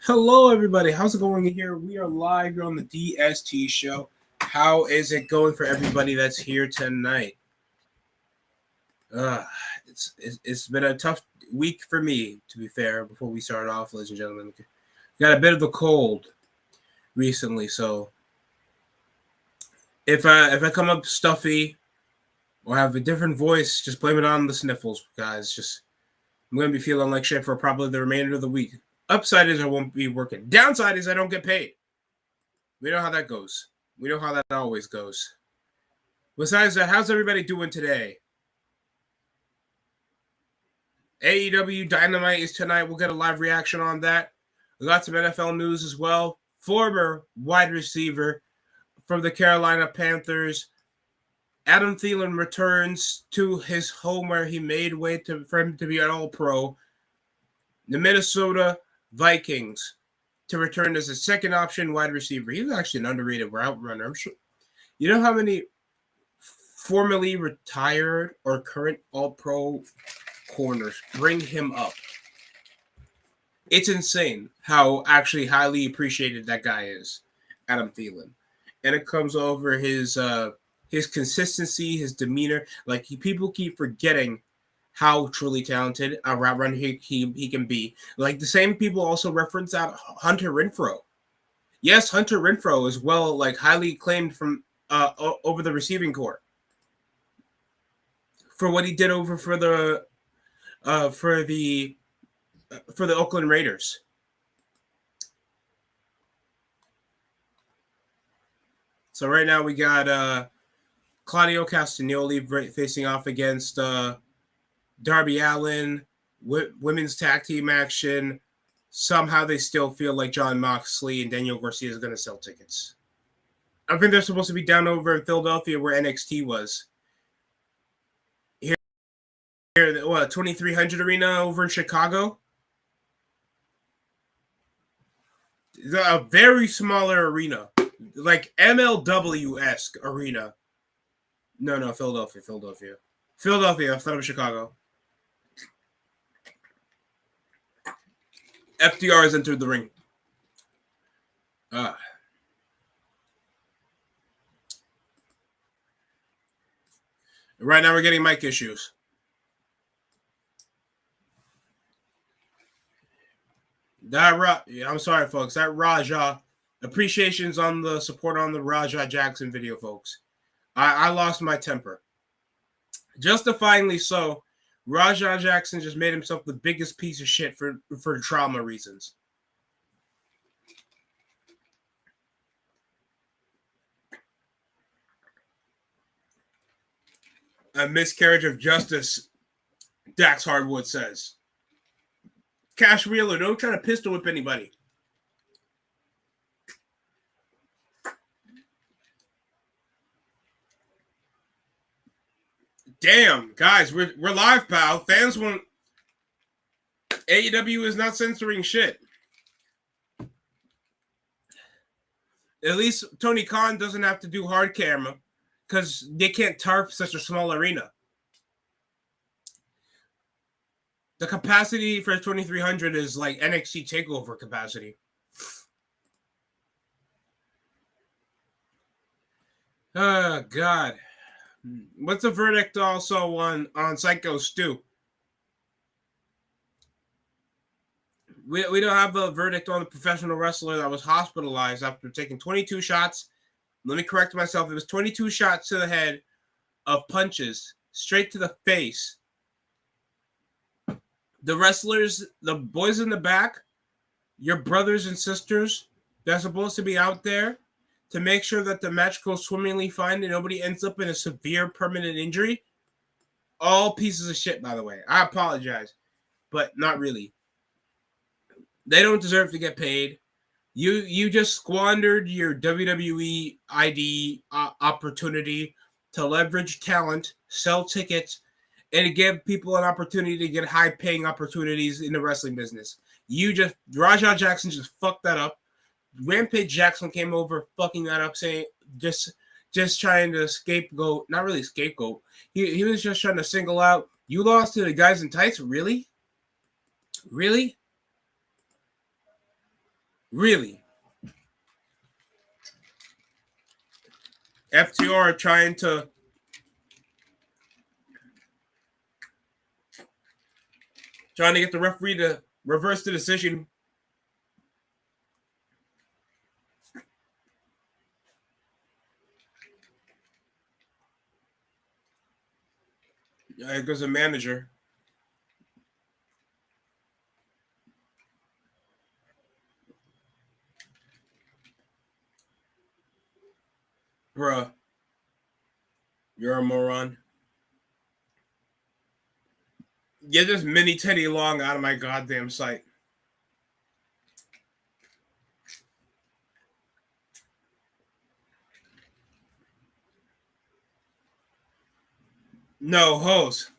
Hello, everybody. How's it going here? We are live here on the DST show. How is it going for everybody that's here tonight? Uh, it's been a tough week for me, to be fair. Before we start off, ladies and gentlemen, got a bit of a cold recently, so if I come up stuffy or have a different voice, just blame it on the sniffles, guys. Just I'm gonna be feeling like shit for probably the remainder of the week. Upside is I won't be working. Downside is I don't get paid. We know how that goes. We know how that always goes. Besides that, how's everybody doing today? AEW Dynamite is tonight. We'll get a live reaction on that. We got some NFL news as well. Former wide receiver from the Carolina Panthers, Adam Thielen, returns to his home where he made way for him to be an All-Pro. The Minnesota Vikings to return as a second option wide receiver. He's actually an underrated route runner. I'm sure. You know how many formerly retired or current All-Pro corners bring him up? It's insane how actually highly appreciated that guy is, Adam Thielen. And it comes over his consistency, his demeanor. Like people keep forgetting how truly talented a route runner he can be. Like the same people also reference out Hunter Renfrow. Yes, Hunter Renfrow is highly acclaimed from over the receiving corps for what he did over for the Oakland Raiders. So right now we got Claudio Castagnoli facing off against Darby Allin, women's tag team action. Somehow they still feel like Jon Moxley and Daniel Garcia is going to sell tickets. I think they're supposed to be down over in Philadelphia where NXT was. Here 2300 Arena over in Chicago. A very smaller arena, like MLW-esque arena. No, Philadelphia. Philadelphia, instead of Chicago. FDR has entered the ring. Right now we're getting mic issues. I'm sorry, folks. That Raja appreciations on the support on the Raja Jackson video, folks. I lost my temper. Justifyingly so. Raja Jackson just made himself the biggest piece of shit for trauma reasons. A miscarriage of justice, Dax Hardwood says. Cash Wheeler, don't try to pistol whip anybody. Damn, guys, we're live, pal. Fans won't. AEW is not censoring shit. At least Tony Khan doesn't have to do hard camera because they can't tarp such a small arena. The capacity for 2300 is like NXT TakeOver capacity. Oh, God. What's the verdict also on Psycho Stu? We don't have a verdict on the professional wrestler that was hospitalized after taking 22 shots. Let me correct myself. It was 22 shots to the head of punches straight to the face. The wrestlers, the boys in the back, your brothers and sisters, they're supposed to be out there to make sure that the match goes swimmingly fine and nobody ends up in a severe permanent injury. All pieces of shit, by the way. I apologize, but not really. They don't deserve to get paid. You just squandered your WWE ID opportunity to leverage talent, sell tickets, and to give people an opportunity to get high-paying opportunities in the wrestling business. Raja Jackson just fucked that up. Rampage Jackson came over fucking that up, saying just trying to scapegoat, not really scapegoat. He was just trying to single out. You lost to the guys in tights? Really? Really? FTR trying to get the referee to reverse the decision. It goes a manager. Bruh. You're a moron. Get this mini Teddy Long out of my goddamn sight. No hose.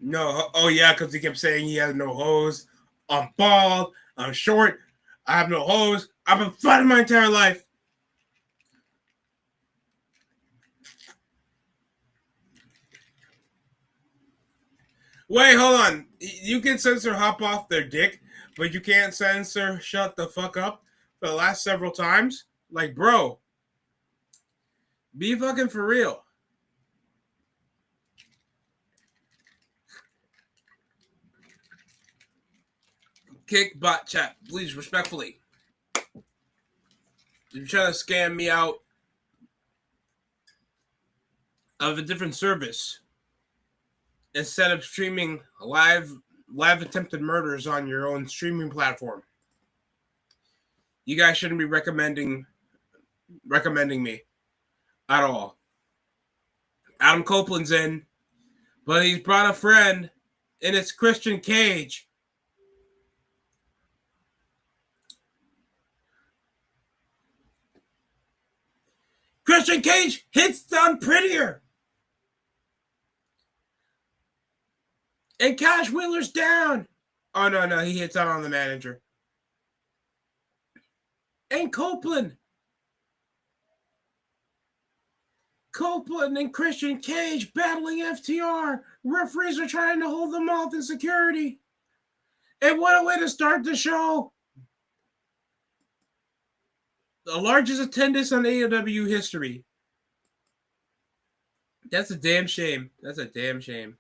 No. Oh, yeah, because he kept saying he has no hose. I'm bald. I'm short. I have no hose. I've been fighting my entire life. Wait, hold on. You can censor hop off their dick, but you can't censor shut the fuck up for the last several times? Like, bro, be fucking for real. Kick bot chat, please, respectfully. If you're trying to scam me out of a different service instead of streaming live attempted murders on your own streaming platform, you guys shouldn't be recommending me at all. Adam Copeland's in, but he's brought a friend, and it's Christian Cage. Christian Cage hits down prettier. And Cash Wheeler's down. Oh, no, he hits out on the manager. And Copeland and Christian Cage battling FTR. Referees are trying to hold them off in security. And what a way to start the show. The largest attendance on AEW history. That's a damn shame. That's a damn shame.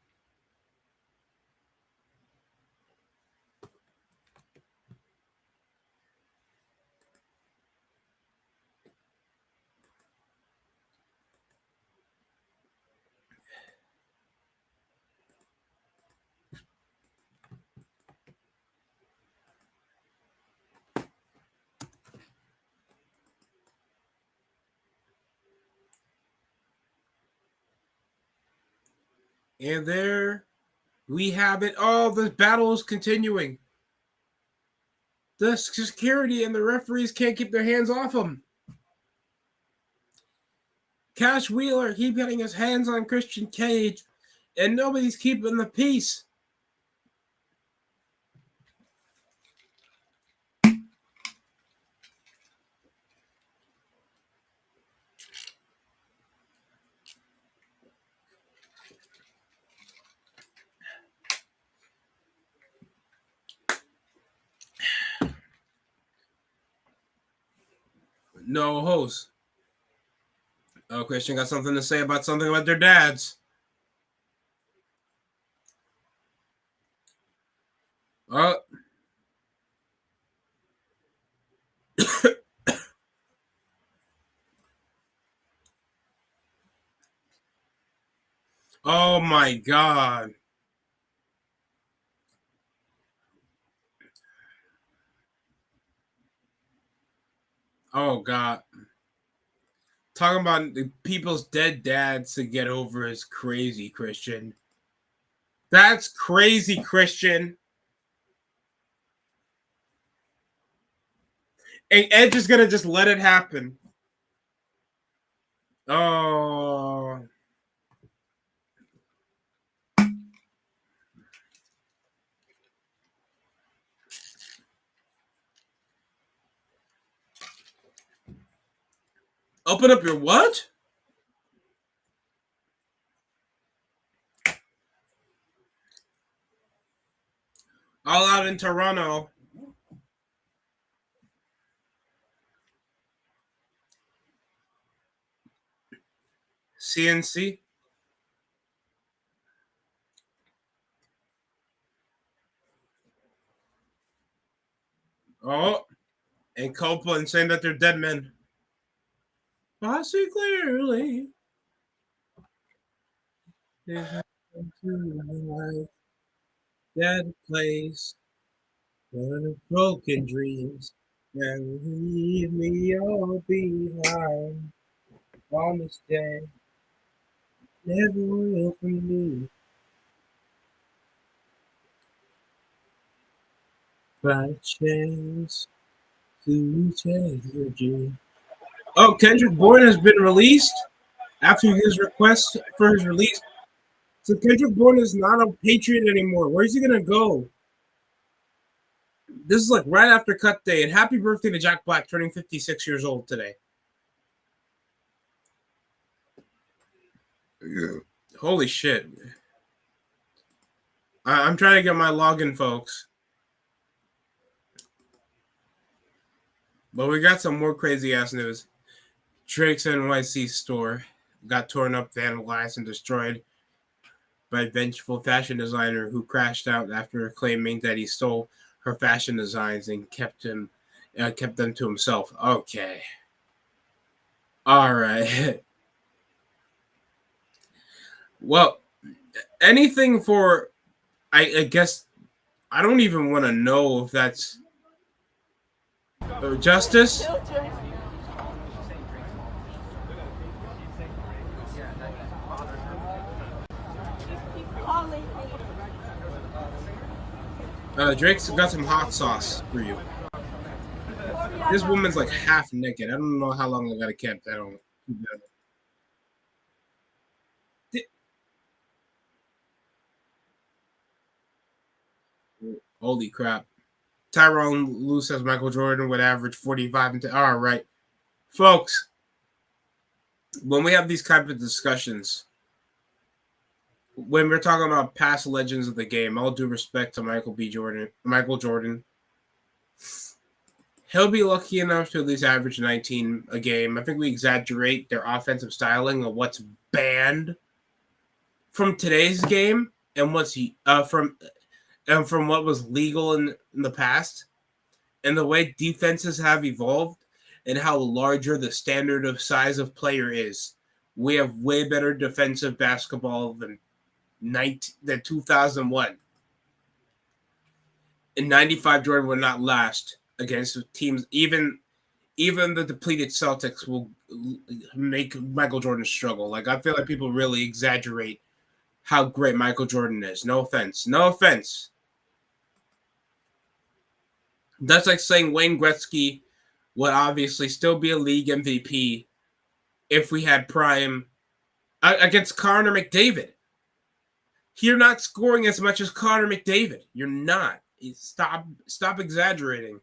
And there we have it. Oh, the battle is continuing. The security and the referees can't keep their hands off him. Cash Wheeler keep getting his hands on Christian Cage, and nobody's keeping the peace. No host. Oh, Christian got something to say about something about their dads. Oh. Oh my God. Oh God. Talking about the people's dead dads to get over is crazy, Christian. That's crazy, Christian. And Edge is gonna just let it happen. Oh. Open up your what? All out in Toronto. CNC. Oh, and Copeland saying that they're dead men. I see clearly. That place, broken dreams, and leave me all behind. On this day, never will for me. By chance to change the dream. Oh, Kendrick Bourne has been released after his request for his release. So Kendrick Bourne is not a Patriot anymore. Where's he gonna go? This is like right after Cut Day, and happy birthday to Jack Black, turning 56 years old today. Yeah. Holy shit. I'm trying to get my login, folks. But we got some more crazy ass news. Drake's NYC store got torn up, vandalized, and destroyed by a vengeful fashion designer who crashed out after claiming that he stole her fashion designs and kept them to himself. Okay. All right. Well, anything for, I guess, I don't even want to know if that's justice. Drake's got some hot sauce for you. This woman's like half naked. I don't know how long I gotta keep that on. Holy crap. Tyrone Lue says Michael Jordan would average 45 and 10. All right. Folks, when we have these type of discussions, when we're talking about past legends of the game, all due respect to Michael Jordan, he'll be lucky enough to at least average 19 a game. I think we exaggerate their offensive styling of what's banned from today's game and what's from what was legal in the past, and the way defenses have evolved and how larger the standard of size of player is. We have way better defensive basketball than 2001. In 95, Jordan would not last against teams. Even the depleted Celtics will make Michael Jordan struggle. Like, I feel like people really exaggerate how great Michael Jordan is. No offense. That's like saying Wayne Gretzky would obviously still be a league MVP if we had prime against Connor McDavid. You're not scoring as much as Connor McDavid. You're not. Stop exaggerating.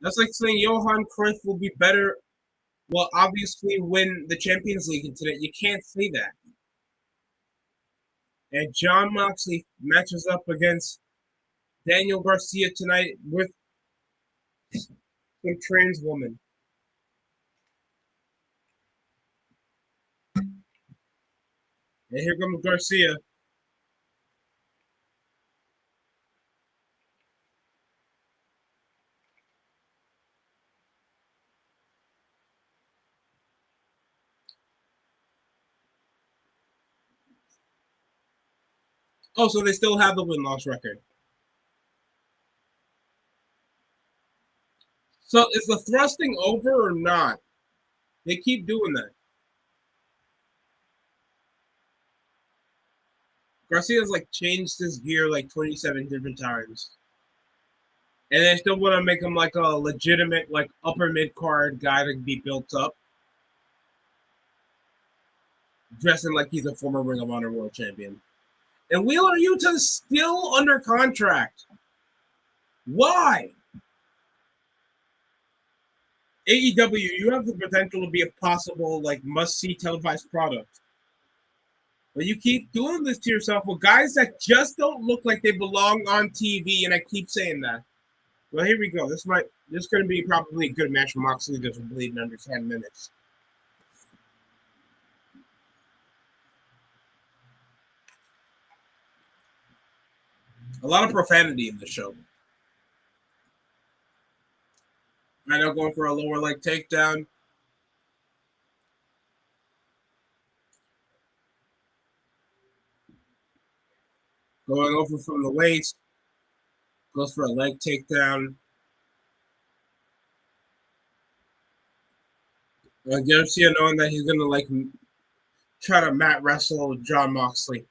That's like saying Johan Cruyff will be better. Well, obviously, win the Champions League today. You can't say that. And John Moxley matches up against Daniel Garcia tonight with some trans woman. And here comes Garcia. Oh, so they still have the win-loss record. So is the thrusting over or not? They keep doing that. Garcia's like changed his gear like 27 different times. And they still want to make him like a legitimate, like upper mid card guy to be built up. Dressing like he's a former Ring of Honor world champion. And Wheeler Yuta is still under contract. Why? AEW, you have the potential to be a possible like must-see televised product. But you keep doing this to yourself with guys that just don't look like they belong on TV, and I keep saying that. Well, here we go. This is going to be probably a good match for Moxley because we're bleeding under 10 minutes. A lot of profanity in the show. I know, going for a lower leg takedown. Going over from the waist. Goes for a leg takedown. Garcia knowing that he's going to try to mat wrestle John Moxley.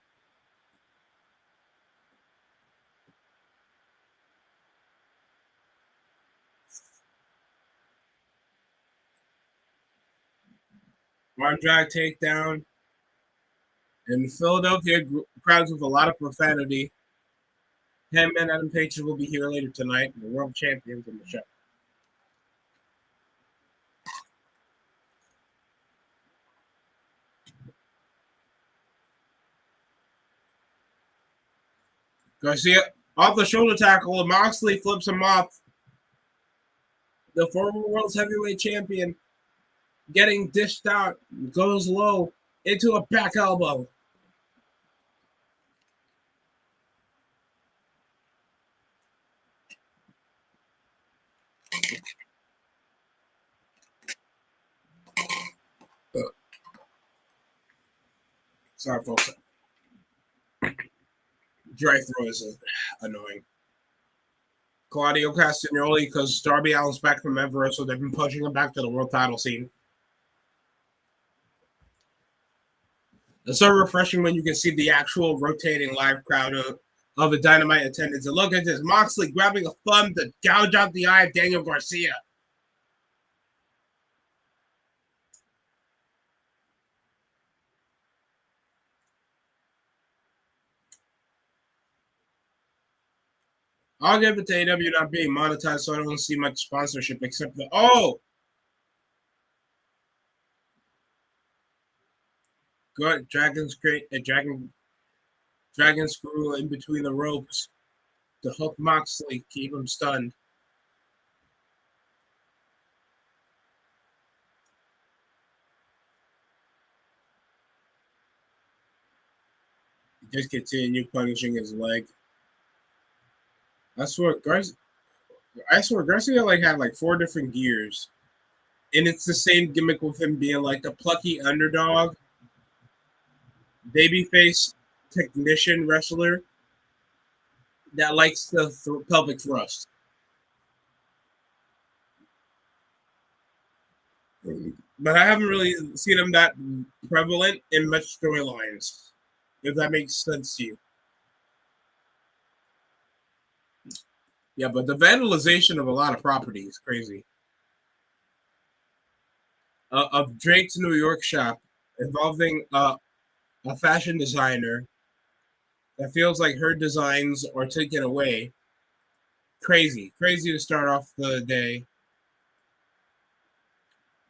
Arm drag takedown. And Philadelphia crowds with a lot of profanity. Him and Adam Page will be here later tonight. The world champions in the show. Garcia off the shoulder tackle, and Moxley flips him off. The former world's heavyweight champion getting dished out, goes low into a back elbow. Sorry, folks. Dry throw is annoying. Claudio Castagnoli, because Darby Allin's back from Everest, so they've been pushing him back to the world title scene. It's so refreshing when you can see the actual rotating live crowd of the Dynamite attendance. And look at this, Moxley grabbing a thumb to gouge out the eye of Daniel Garcia. I'll give it to AEW not being monetized, so I don't see much sponsorship except the good Dragon's great Dragon screw in between the ropes to hook Moxley, keep him stunned. Just continue punishing his leg. I swear Garcia had 4 different gears. And it's the same gimmick with him being like the plucky underdog, babyface technician wrestler that likes the pelvic thrust. But I haven't really seen him that prevalent in much storylines, if that makes sense to you. Yeah, but the vandalization of a lot of property is crazy. Of Drake's New York shop involving a fashion designer that feels like her designs are taken away. Crazy to start off the day.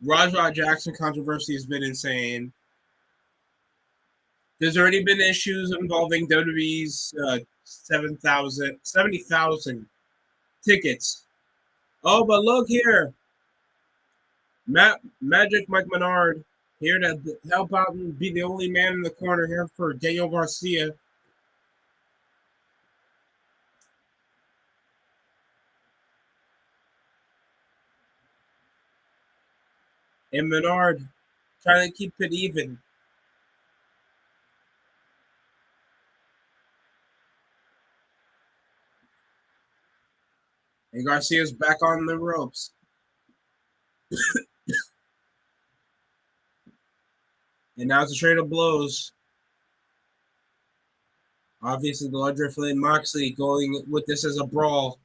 Rajah Jackson controversy has been insane. There's already been issues involving WWE's 70,000 tickets. Oh, but look here. Magic Mike Menard here to help out and be the only man in the corner here for Daniel Garcia. And Menard trying to keep it even. And Garcia's back on the ropes. And now it's a trade of blows. Obviously, the larger Flynn Moxley going with this as a brawl.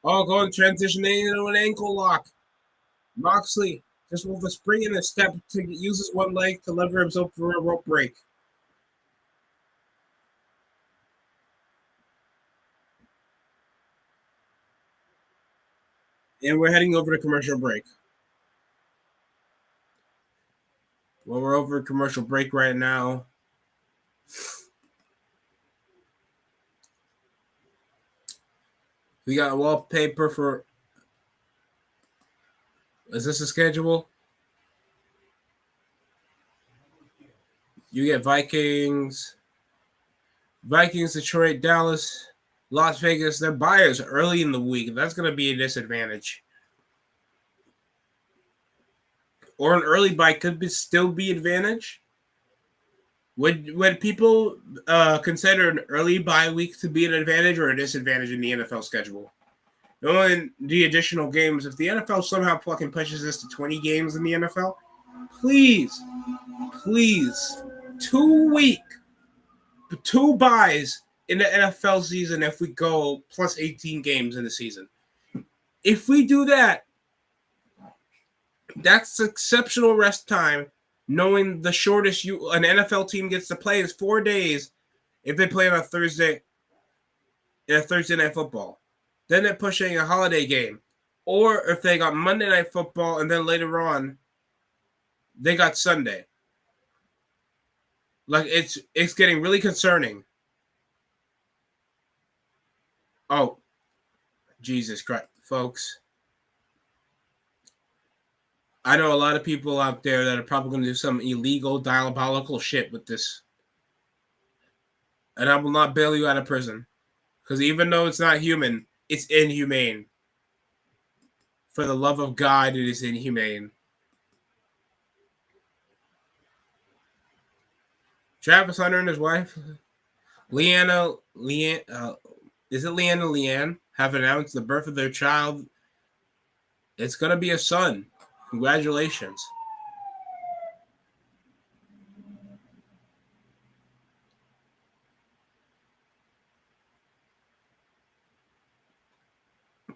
Oh, going transitioning into an ankle lock. Moxley just with a spring and a step to use his one leg to lever himself for a rope break. And we're heading over to commercial break. Well, we're over commercial break right now. We got wallpaper for. Is this a schedule? You get Vikings, Detroit, Dallas, Las Vegas. They're buyers early in the week. That's going to be a disadvantage. Or an early buy could still be advantage. Would people consider an early bye week to be an advantage or a disadvantage in the NFL schedule? Knowing the additional games, if the NFL somehow fucking pushes this to 20 games in the NFL, please, 2 buys in the NFL season if we go plus 18 games in the season. If we do that, that's exceptional rest time, knowing the shortest an NFL team gets to play is 4 days if they play on a Thursday in a Thursday night football. Then they're pushing a holiday game. Or if they got Monday night football and then later on they got Sunday. Like it's getting really concerning. Oh, Jesus Christ, folks. I know a lot of people out there that are probably going to do some illegal, diabolical shit with this. And I will not bail you out of prison. Because even though it's not human, it's inhumane. For the love of God, it is inhumane. Travis Hunter and his wife, Leanne, have announced the birth of their child. It's going to be a son. Congratulations.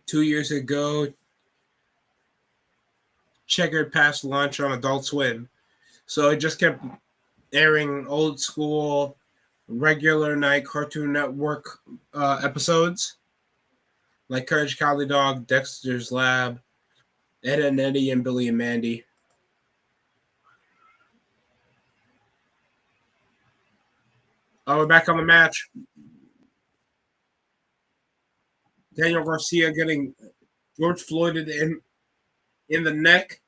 Two years ago, Checkered Past launched on Adult Swim. So it just kept airing old school, regular night Cartoon Network episodes like Courage Cowardly Dog, Dexter's Lab, Ed and Eddie, and Billy and Mandy. Oh, we're back on the match. Daniel Garcia getting George Floyded in the neck.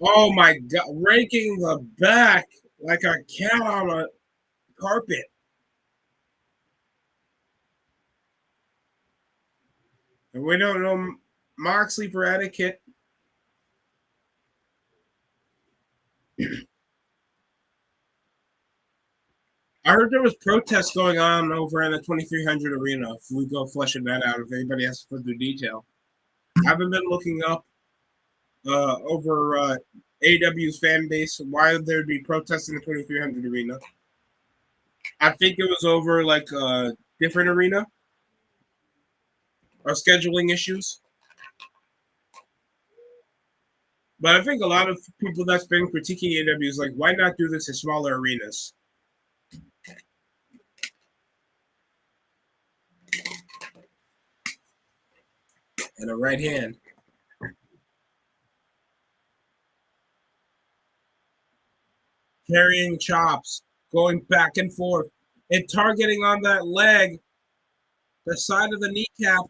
Oh my God, raking the back like a cat on a carpet. And we don't know Moxley for etiquette. I heard there was protests going on over in the 2300 arena. If we go fleshing that out, if anybody has further detail. I haven't been looking up over AEW's fan base why there'd be protests in the 2300 arena. I think it was over like a different arena or scheduling issues. But I think a lot of people that's been critiquing AEW is like, why not do this in smaller arenas? And a right hand. Carrying chops, going back and forth, and targeting on that leg, the side of the kneecap,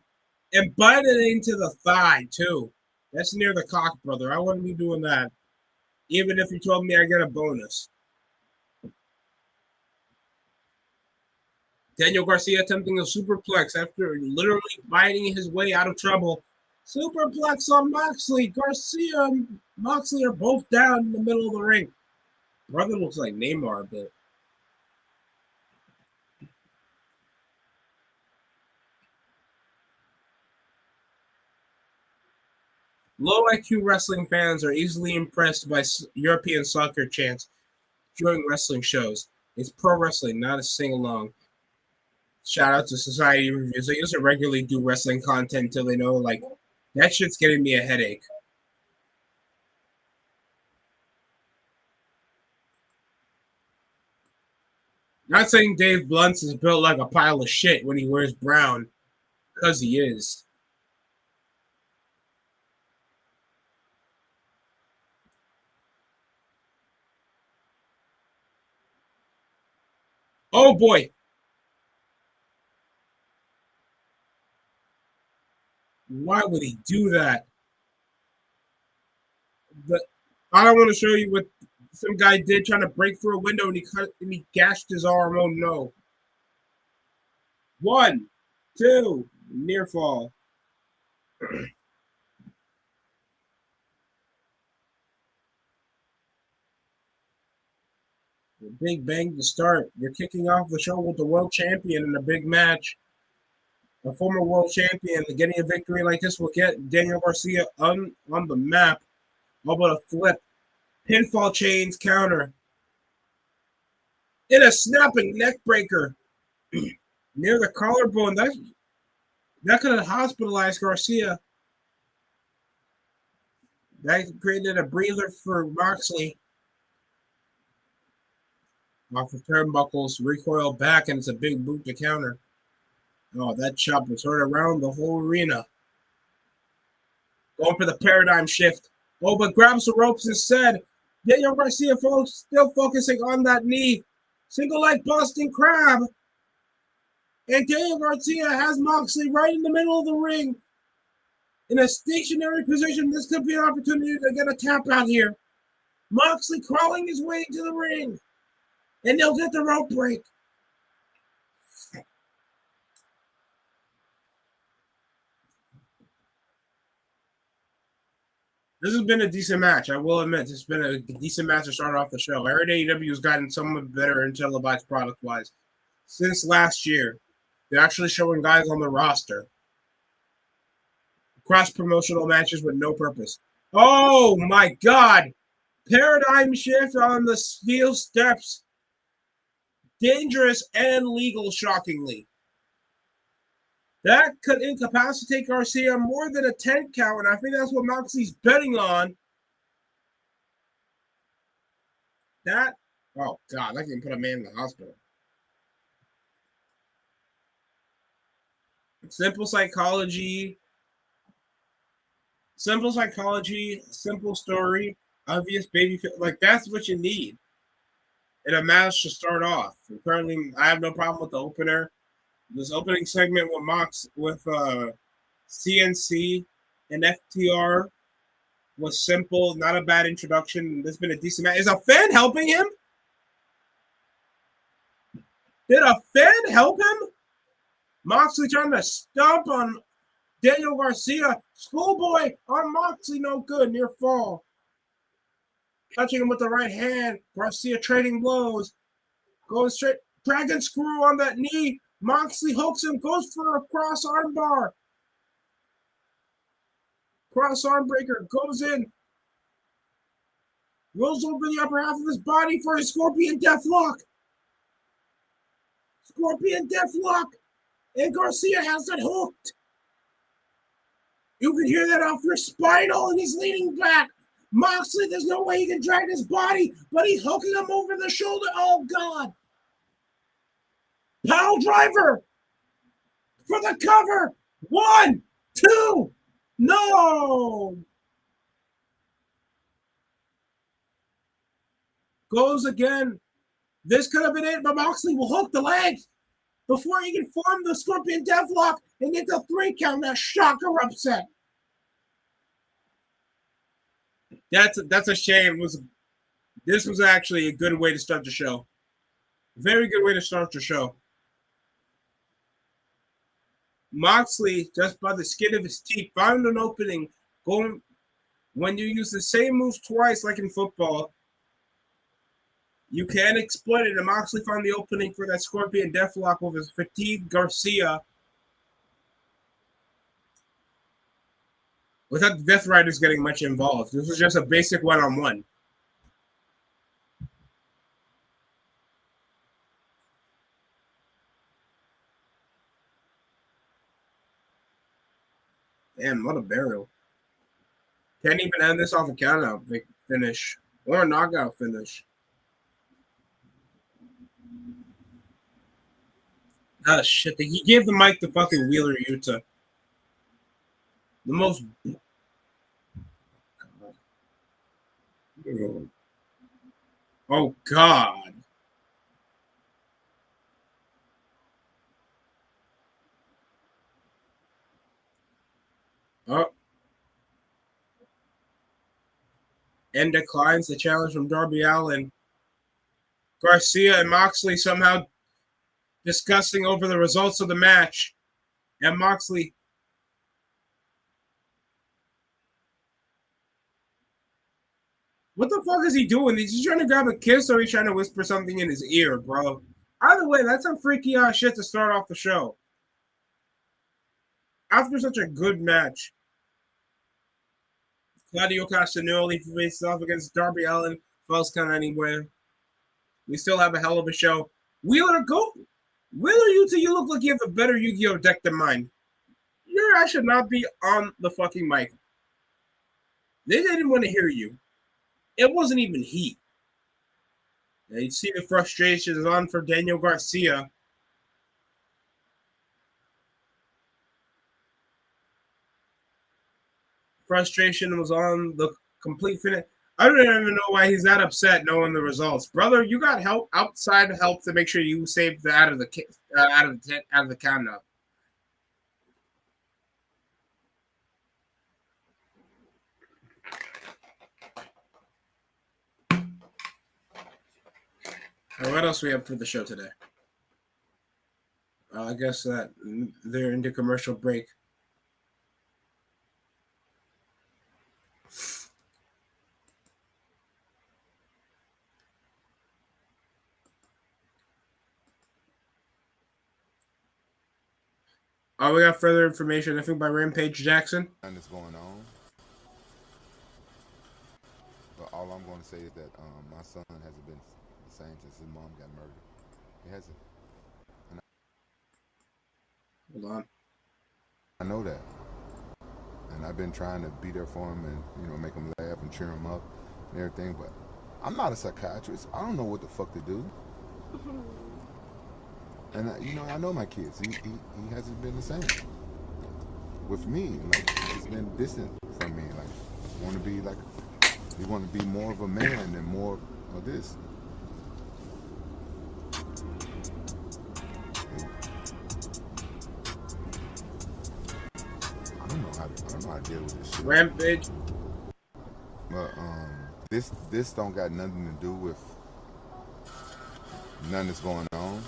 and biting into the thigh, too. That's near the cock, brother. I wouldn't be doing that. Even if you told me I get a bonus. Daniel Garcia attempting a superplex after literally biting his way out of trouble. Superplex on Moxley. Garcia and Moxley are both down in the middle of the ring. Brother looks like Neymar a bit. Low IQ wrestling fans are easily impressed by European soccer chants during wrestling shows. It's pro wrestling, not a sing-along. Shout out to Society Reviews. They used to regularly do wrestling content until they know, like, that shit's getting me a headache. Not saying Dave Bluntz is built like a pile of shit when he wears brown, because he is. Oh boy. Why would he do that? But I don't want to show you what some guy did trying to break through a window and he gashed his arm. Oh no. 1, 2, near fall. Big bang to start. You're kicking off the show with the world champion in a big match. A former world champion getting a victory like this will get Daniel Garcia on the map. How about a flip? Pinfall chains counter. In a snapping neck breaker near the collarbone. That could have hospitalized Garcia. That created a breather for Moxley. Off the turnbuckles, recoil back, and it's a big boot to counter. Oh, that chop was heard around the whole arena. Going for the paradigm shift. Oh, but grabs the ropes instead. Daniel Garcia still focusing on that knee. Single leg Boston Crab. And Daniel Garcia has Moxley right in the middle of the ring. In a stationary position, this could be an opportunity to get a tap out here. Moxley crawling his way into the ring. And they'll get the rope break. This has been a decent match. I will admit, it's been a decent match to start off the show. I heard AEW has gotten somewhat better in televised product-wise since last year. They're actually showing guys on the roster. Cross-promotional matches with no purpose. Oh, my God. Paradigm shift on the steel steps. Dangerous and legal, shockingly. That could incapacitate Garcia more than a 10 count, and I think that's what Moxley's betting on. That, oh God, that can put a man in the hospital. Simple psychology, simple story, obvious baby. Like, that's what you need in a match to start off. And currently, I have no problem with the opener. This opening segment with CNC and FTR was simple, not a bad introduction. There's been a decent match. Is a fan helping him? Did a fan help him? Moxley trying to stomp on Daniel Garcia. Schoolboy on Moxley, no good, near fall. Touching him with the right hand. Garcia trading blows. Going straight. Dragon screw on that knee. Moxley hooks him, goes for a cross arm bar. Cross arm breaker goes in. Rolls over the upper half of his body for a Scorpion Deathlock. Scorpion Deathlock. And Garcia has it hooked. You can hear that off your spinal, and he's leaning back. Moxley, there's no way he can drag his body, but he's hooking him over the shoulder. Oh, God. Pile driver for the cover. 1, 2. No. Goes again. This could have been it, but Moxley will hook the legs before he can form the Scorpion Deathlock and get the 3 count. That shocker upset. That's a shame. This was actually a good way to start the show. Very good way to start the show. Moxley, just by the skin of his teeth, found an opening. When you use the same moves twice, like in football, you can exploit it. And Moxley found the opening for that Scorpion Deathlock with his fatigued Garcia. Without the Death Riders getting much involved. This was just a basic one-on-one. Damn, what a burial. Can't even end this off a count-out finish. Or a knockout finish. Ah, shit. He gave the mic to fucking Wheeler Yuta. The most... Oh, God. Oh, and declines the challenge from Darby Allin. Garcia and Moxley somehow discussing over the results of the match. And Moxley, what the fuck is he doing? Is he trying to grab a kiss or he's trying to whisper something in his ear, bro? Either way, that's some freaky ass shit to start off the show. After such a good match, Claudio Castagnoli faced off against Darby Allin, falls count anywhere. We still have a hell of a show. Wheeler, go. Wheeler, you look like you have a better Yu-Gi-Oh deck than mine. Your ass should not be on the fucking mic. They didn't want to hear you. It wasn't even heat. And you see the frustration is on for Daniel Garcia. Frustration was on the complete finish. I don't even know why he's that upset knowing the results, brother. You got help outside help to make sure you save the out of the countdown. What else we have for the show today? I guess that they're into commercial break. We got further information, I think, by Rampage Jackson. And it's going on. But all I'm going to say is that my son hasn't been the same since his mom got murdered. He hasn't. Hold on. I know that. And I've been trying to be there for him and, make him laugh and cheer him up and everything. But I'm not a psychiatrist. I don't know what the fuck to do. And, I know my kids. He hasn't been the same. With me, he's been distant from me. He want to be more of a man and more of this. I don't know how to deal with this shit. Rampage. But this don't got nothing to do with nothing that's going on.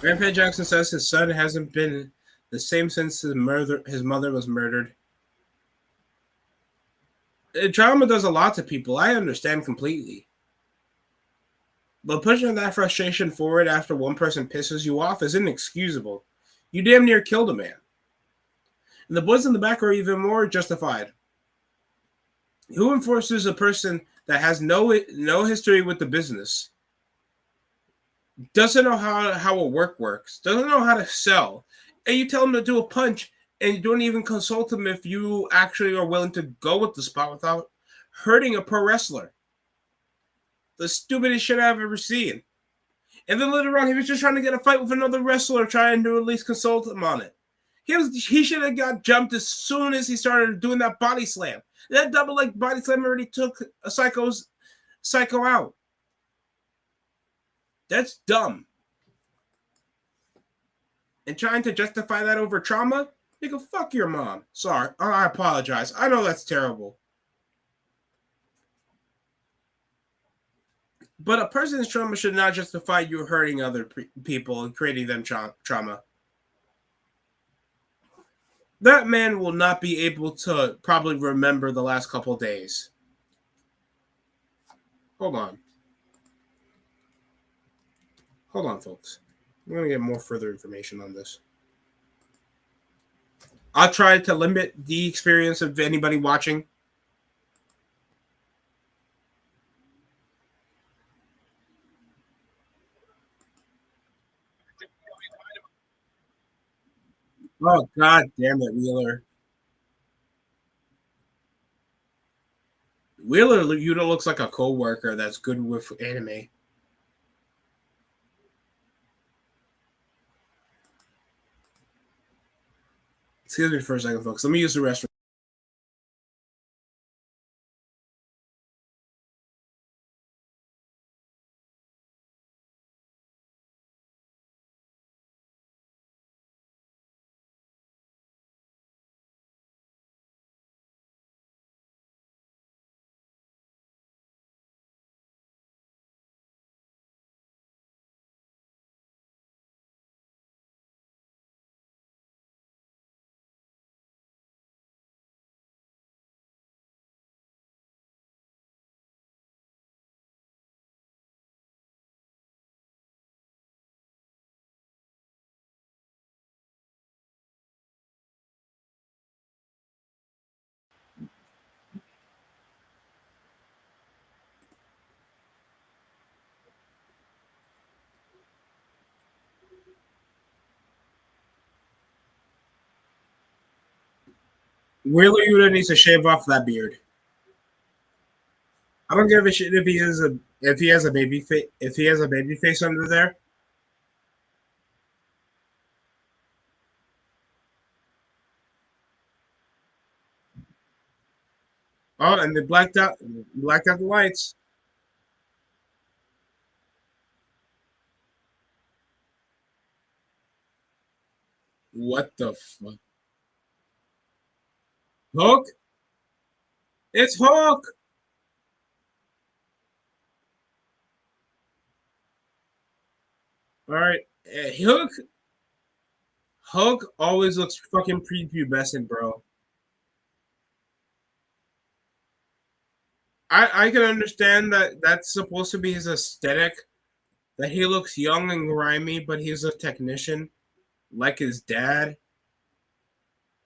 Rampage Jackson says his son hasn't been the same since his mother was murdered. Trauma does a lot to people. I understand completely. But pushing that frustration forward after one person pisses you off is inexcusable. You damn near killed a man. And the boys in the back are even more justified. Who enforces a person that has no history with the business? Doesn't know how a work works, doesn't know how to sell, and you tell him to do a punch, and you don't even consult him if you actually are willing to go with the spot without hurting a pro wrestler. The stupidest shit I've ever seen. And then later on, he was just trying to get a fight with another wrestler, trying to at least consult him on it. He should have got jumped as soon as he started doing that body slam. That double leg body slam already took a psycho out. That's dumb. And trying to justify that over trauma? Nigga, fuck your mom. Sorry, I apologize. I know that's terrible. But a person's trauma should not justify you hurting other people and creating them trauma. That man will not be able to probably remember the last couple days. Hold on. Hold on, folks. I'm going to get more further information on this. I'll try to limit the experience of anybody watching. Oh, God damn it, Wheeler. Wheeler Yuta looks like a co-worker that's good with anime. Excuse me for a second, folks. Let me use the restroom. Wheeler Yuta needs to shave off that beard. I don't give a shit if he has a baby face under there. Oh, and they blacked out the lights. What the fuck? Hook? It's Hook! Alright. Hook always looks fucking prepubescent, bro. I can understand that that's supposed to be his aesthetic, that he looks young and grimy, but he's a technician, like his dad.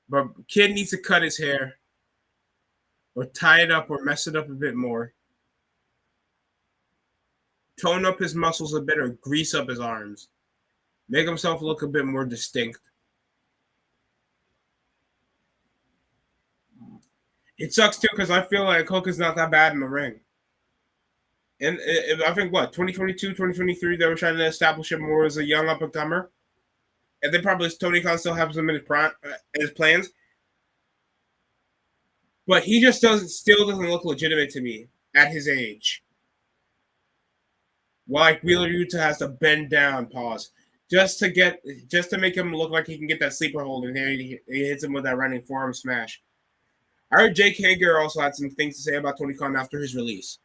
But kid needs to cut his hair, or tie it up, or mess it up a bit more. Tone up his muscles a bit, or grease up his arms. Make himself look a bit more distinct. It sucks too because I feel like Hook is not that bad in the ring. And I think 2022, 2023, they were trying to establish him more as a young up and comer. And then probably Tony Khan still has him in his plans. But he just still doesn't look legitimate to me at his age. Like Wheeler Yuta has to bend down, pause, just to make him look like he can get that sleeper hold, and then he hits him with that running forearm smash. I heard Jake Hager also had some things to say about Tony Khan after his release.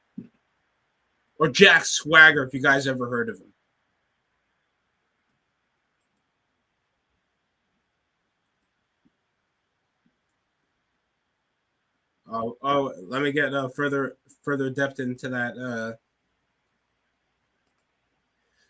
Or Jack Swagger, if you guys ever heard of him. Let me get further depth into that.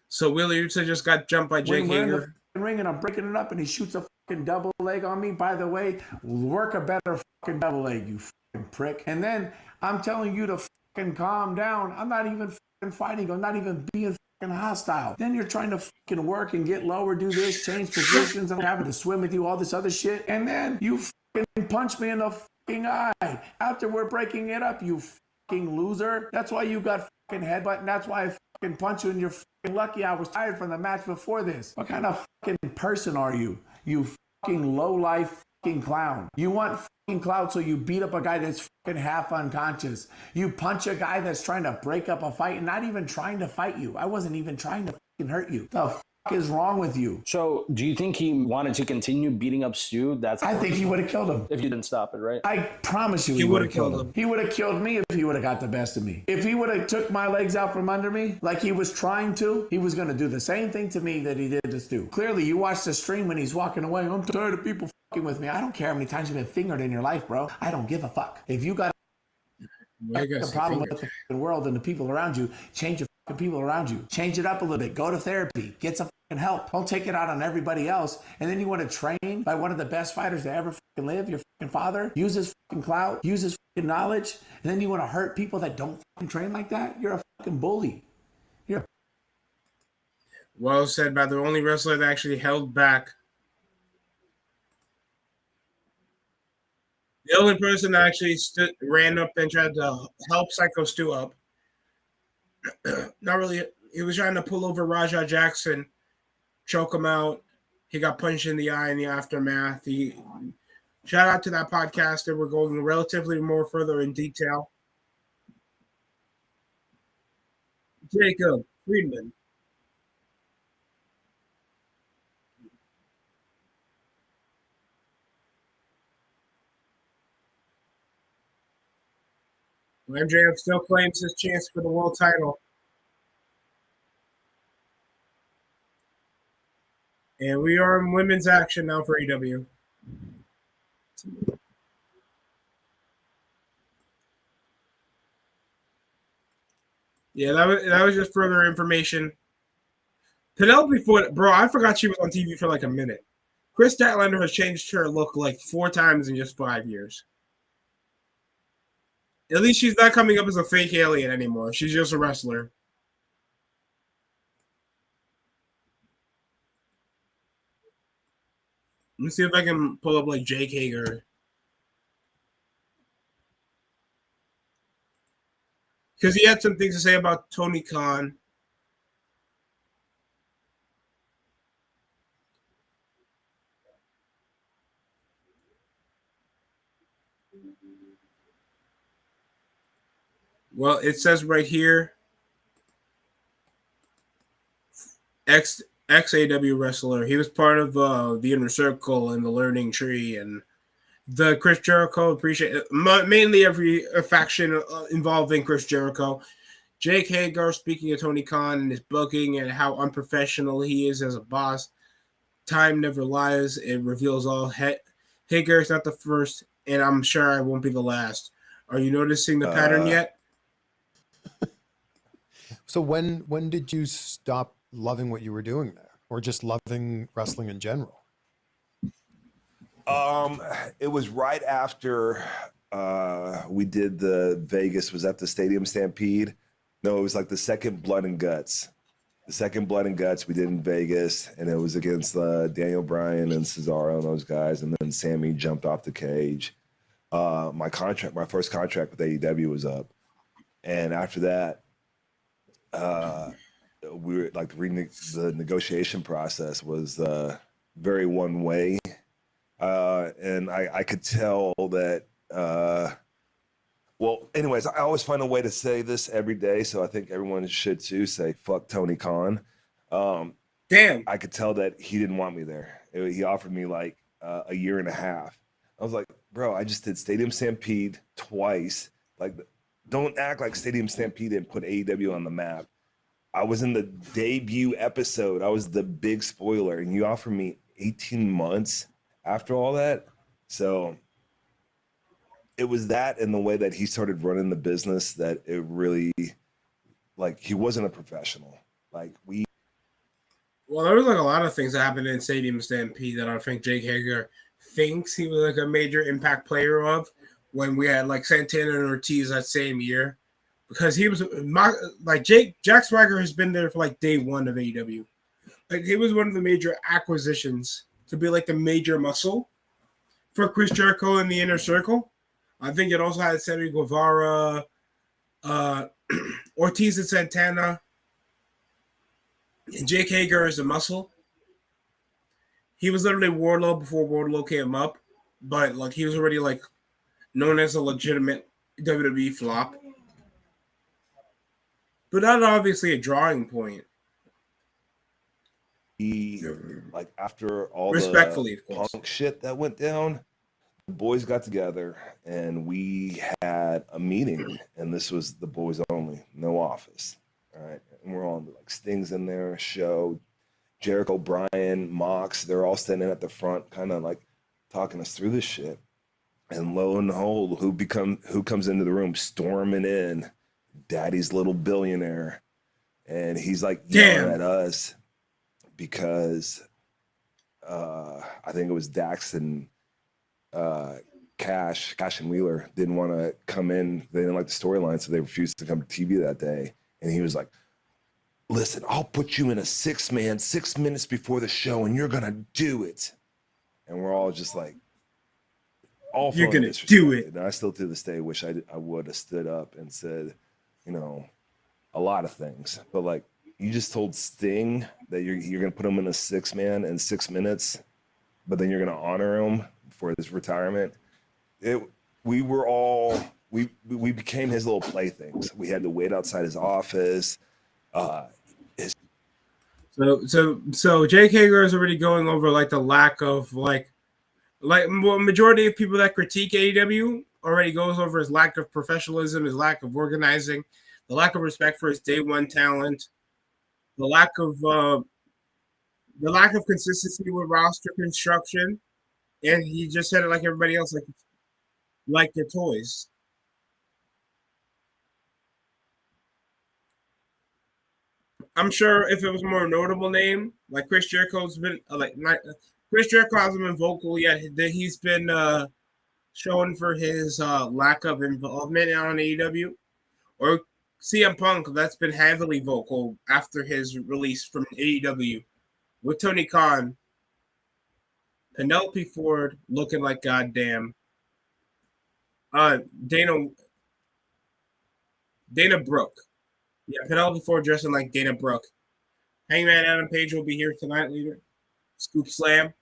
So Wheeler Yuta just got jumped by Jake Hager. Ring and I'm breaking it up and he shoots a fucking double leg on me. By the way, work a better fucking double leg, you fucking prick. And then I'm telling you to fucking calm down. I'm not even fucking fighting. I'm not even being fucking hostile. Then you're trying to fucking work and get lower, do this, change positions. I'm having to swim with you, all this other shit. And then you fucking punch me in the fucking eye. After we're breaking it up, you fucking loser. That's why you got fucking headbutt, and that's why I fucking punch you in your fucking lucky. I was tired from the match before this. What kind of fucking person are you? You fucking low-life fucking clown. You want fucking clout, so you beat up a guy that's fucking half unconscious. You punch a guy that's trying to break up a fight and not even trying to fight you. I wasn't even trying to fucking hurt you. The fuck is wrong with you? So, do you think he wanted to continue beating up Stu? I think he would have killed him if you didn't stop it, right? I promise you, he would have killed him. He would have killed me if he would have got the best of me. If he would have took my legs out from under me like he was trying to, he was going to do the same thing to me that he did to Stu. Clearly, you watched the stream when he's walking away. I'm tired of people fucking with me. I don't care how many times you've been fingered in your life, bro. I don't give a fuck. If you got a problem with the world and the people around you, change your people around you. Change it up a little bit. Go to therapy. Get some help. Don't take it out on everybody else. And then you want to train by one of the best fighters to ever live, your father, use his clout, use his knowledge, and then you want to hurt people that don't train like that? You're a bully. Well said by the only wrestler that actually held back. The only person that actually ran up and tried to help Psycho Stu up. Not really. He was trying to pull over Raja Jackson, choke him out. He got punched in the eye in the aftermath. Shout out to that podcast that we're going relatively more further in detail. Jacob Friedman. MJF still claims his chance for the world title. And we are in women's action now for AEW. Yeah, that was just further information. Penelope Ford, bro, I forgot she was on TV for like a minute. Chris Statlander has changed her look like 4 times in just 5 years. At least she's not coming up as a fake alien anymore. She's just a wrestler. Let me see if I can pull up like Jake Hager. because he had some things to say about Tony Khan. Well, it says right here, ex AW wrestler. He was part of the Inner Circle and the Learning Tree, and the Chris Jericho appreciate mainly every faction involving Chris Jericho. Jake Hager speaking of Tony Khan and his booking and how unprofessional he is as a boss. Time never lies. It reveals all. Hager is not the first, and I'm sure I won't be the last. Are you noticing the pattern yet? So when did you stop loving what you were doing there, or just loving wrestling in general? It was right after we did the Vegas. Was that the Stadium Stampede? No, it was like the second Blood and Guts. The second Blood and Guts we did in Vegas, and it was against Daniel Bryan and Cesaro and those guys. And then Sammy jumped off the cage. My first contract with AEW was up, and after that, we were like the negotiation process was very one way, and I could tell that. Well, anyways, I always find a way to say this every day, so I think everyone should too. Say fuck Tony Khan. Damn. I could tell that he didn't want me there. He offered me like a year and a half. I was like, bro, I just did Stadium Stampede twice. Like, don't act like Stadium Stampede didn't put AEW on the map. I was in the debut episode. I was the big spoiler, and you offered me 18 months after all that. So it was that and the way that he started running the business that it really, like, he wasn't a professional. Well, there was like a lot of things that happened in Stadium Stampede that I think Jake Hager thinks he was like a major impact player of when we had like Santana and Ortiz that same year, because he was like Jack Swagger has been there for like day one of AEW. Like, he was one of the major acquisitions to be like the major muscle for Chris Jericho in the Inner Circle. I think it also had Sammy Guevara, Ortiz and Santana, and Jake Hager as a muscle. He was literally Wardlow before Wardlow came up, but like he was already like known as a legitimate WWE flop. But not obviously a drawing point. Like, after all Respectfully, the punk shit that went down, the boys got together and we had a meeting, and this was the boys only, no office. All right. And we're all like Sting's in there, Show, Jericho, Bryan, Mox, they're all standing at the front, kind of like talking us through this shit. And lo and behold, who comes into the room storming in? Daddy's little billionaire. And he's like yelling at us because I think it was Dax and Cash and Wheeler didn't want to come in. They didn't like the storyline, so they refused to come to TV that day. And he was like, listen, I'll put you in a 6-man 6 minutes before the show, and you're going to do it. And we're all just like, you're going to do it. And I still to this day wish I would have stood up and said, you know, a lot of things. But like, you just told Sting that you're going to put him in a 6-man in 6 minutes, but then you're going to honor him for his retirement. We became his little playthings. We had to wait outside his office. So Jake Hager is already going over like the lack of like majority of people that critique AEW already goes over his lack of professionalism, his lack of organizing, the lack of respect for his day one talent, the lack of consistency with roster construction, and he just said it like everybody else, like their toys. I'm sure if it was a more notable name, like Chris Jericho's been Chris Jericho hasn't been vocal yet. He's been shown for his lack of involvement on AEW, or CM Punk, that's been heavily vocal after his release from AEW with Tony Khan, Penelope Ford looking like goddamn. Dana Brooke. Yeah, Penelope Ford dressing like Dana Brooke. Hangman Adam Page will be here tonight later. Scoop Slam.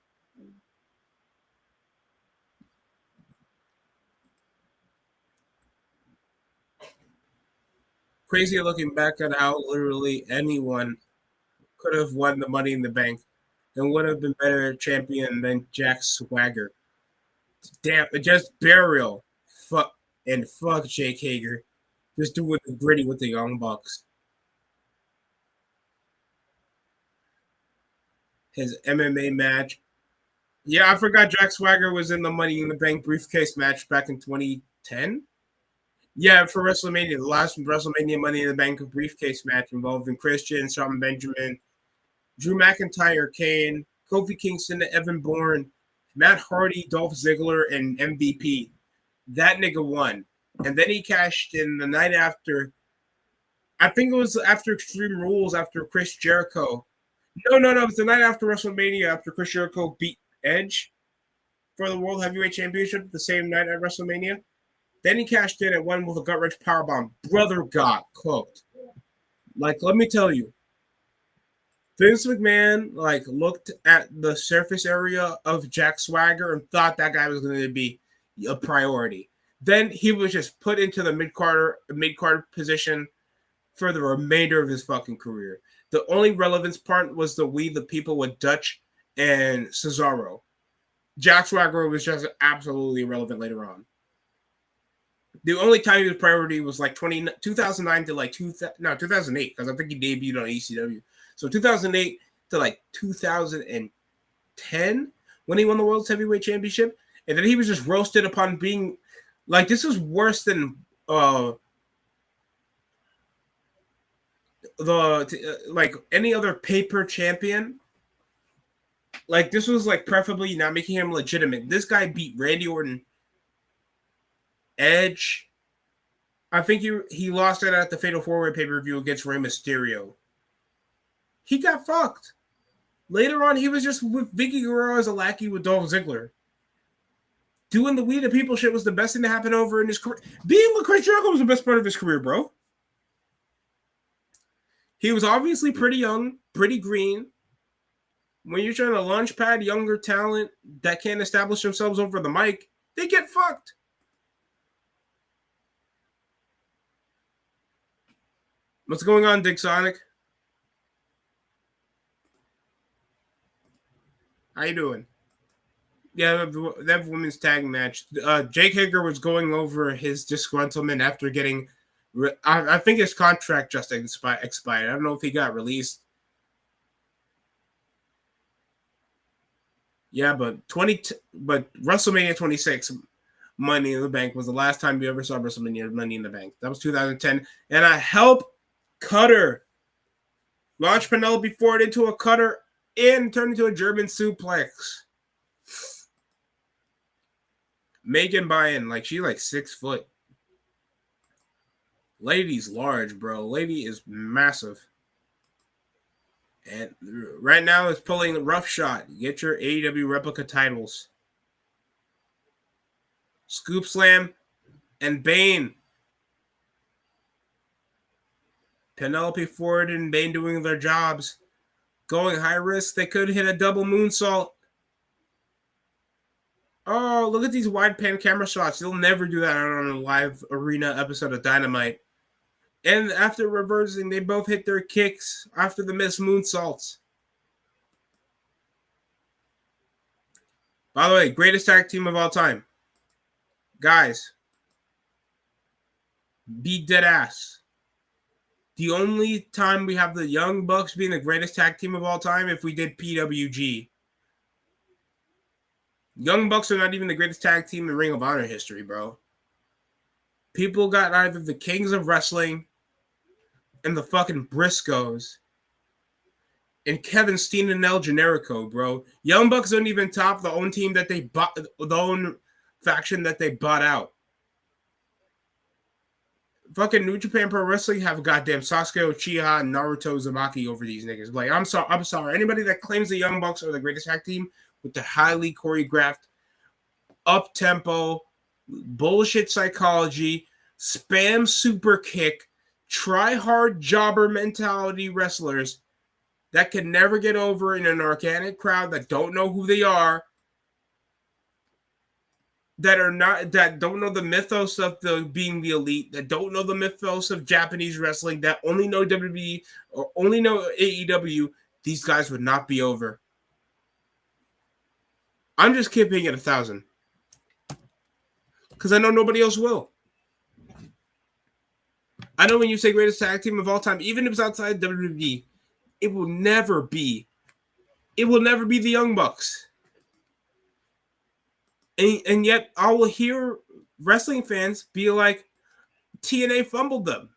Crazy looking back at how literally anyone could have won the Money in the Bank and would have been better champion than Jack Swagger. Damn, just burial. Fuck Jake Hager. Just doing the gritty with the Young Bucks. His MMA match. Yeah, I forgot Jack Swagger was in the Money in the Bank briefcase match back in 2010. Yeah, for WrestleMania, the last WrestleMania Money in the Bank briefcase match involving Christian, Shelton Benjamin, Drew McIntyre, Kane, Kofi Kingston, Evan Bourne, Matt Hardy, Dolph Ziggler, and MVP. That nigga won. And then he cashed in the night after. I think it was after Extreme Rules, after Chris Jericho. No. It was the night after WrestleMania, after Chris Jericho beat Edge for the World Heavyweight Championship the same night at WrestleMania. Then he cashed in and won with a gut-wrench powerbomb. Brother got cooked. Like, let me tell you, Vince McMahon looked at the surface area of Jack Swagger and thought that guy was going to be a priority. Then he was just put into the mid-card position for the remainder of his fucking career. The only relevance part was the We the People with Dutch and Cesaro. Jack Swagger was just absolutely irrelevant later on. The only time he was priority was 2009 to 2008, because I think he debuted on ECW. So 2008 to 2010 when he won the World Heavyweight Championship. And then he was just roasted upon being this was worse than any other paper champion. This was preferably not making him legitimate. This guy beat Randy Orton, Edge. I think he lost it at the Fatal 4-Way pay-per-view against Rey Mysterio. He got fucked. Later on, he was just with Vicky Guerrero as a lackey with Dolph Ziggler. Doing the We the People shit was the best thing to happen over in his career. Being with Chris Jericho was the best part of his career, bro. He was obviously pretty young, pretty green. When you're trying to launch pad younger talent that can't establish themselves over the mic, they get fucked. What's going on, Dick Sonic? How you doing? Yeah, that women's tag match. Jake Hager was going over his disgruntlement after getting. I think his contract just expired. I don't know if he got released. Yeah, but WrestleMania 26, Money in the Bank was the last time you ever saw WrestleMania Money in the Bank. That was 2010, and a help cutter launched Penelope Ford into a cutter and turned into a German suplex. Megan Bryan, she's 6 foot. Lady's large, bro. Lady is massive. And right now it's pulling the rough shot. Get your AEW replica titles. Scoop Slam and Bane. Penelope Ford and Bane doing their jobs. Going high risk. They could hit a double moonsault. Oh, look at these wide pan camera shots. They'll never do that on a live arena episode of Dynamite. And after reversing, they both hit their kicks after the missed moonsaults. By the way, greatest tag team of all time. Guys, be dead ass. The only time we have the Young Bucks being the greatest tag team of all time if we did PWG. Young Bucks are not even the greatest tag team in Ring of Honor history, bro. People got either the Kings of Wrestling and the fucking Briscoes and Kevin Steen and El Generico, bro. Young Bucks don't even top the own team that they bought, the own faction that they bought out. Fucking New Japan Pro Wrestling have goddamn Sasuke Uchiha and Naruto Uzumaki over these niggas. I'm sorry. Anybody that claims the Young Bucks are the greatest tag team with the highly choreographed, up-tempo, bullshit psychology, spam super kick, try hard jobber mentality wrestlers that can never get over in an organic crowd that don't know who they are, that don't know the mythos of being the elite, that don't know the mythos of Japanese wrestling, that only know WWE or only know AEW, these guys would not be over. I'm just keeping it 1,000 because I know nobody else will. I know when you say greatest tag team of all time, even if it's outside WWE, it will never be the Young Bucks. And yet I will hear wrestling fans be like, TNA fumbled them.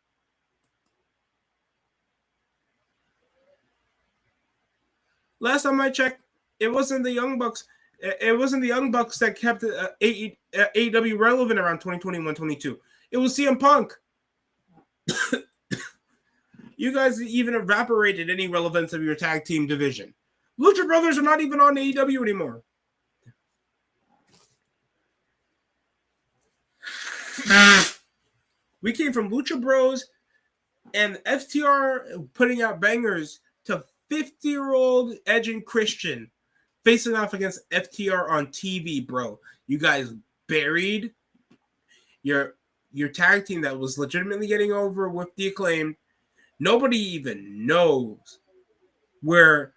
Last time I checked, it wasn't the Young Bucks. It wasn't the Young Bucks that kept AEW relevant around 2021-22. It was CM Punk. You guys even evaporated any relevance of your tag team division. Lucha Brothers are not even on AEW anymore. We came from Lucha Bros and FTR putting out bangers to 50-year-old Edge and Christian facing off against FTR on TV, bro. You guys buried your tag team that was legitimately getting over with the Acclaim. Nobody even knows where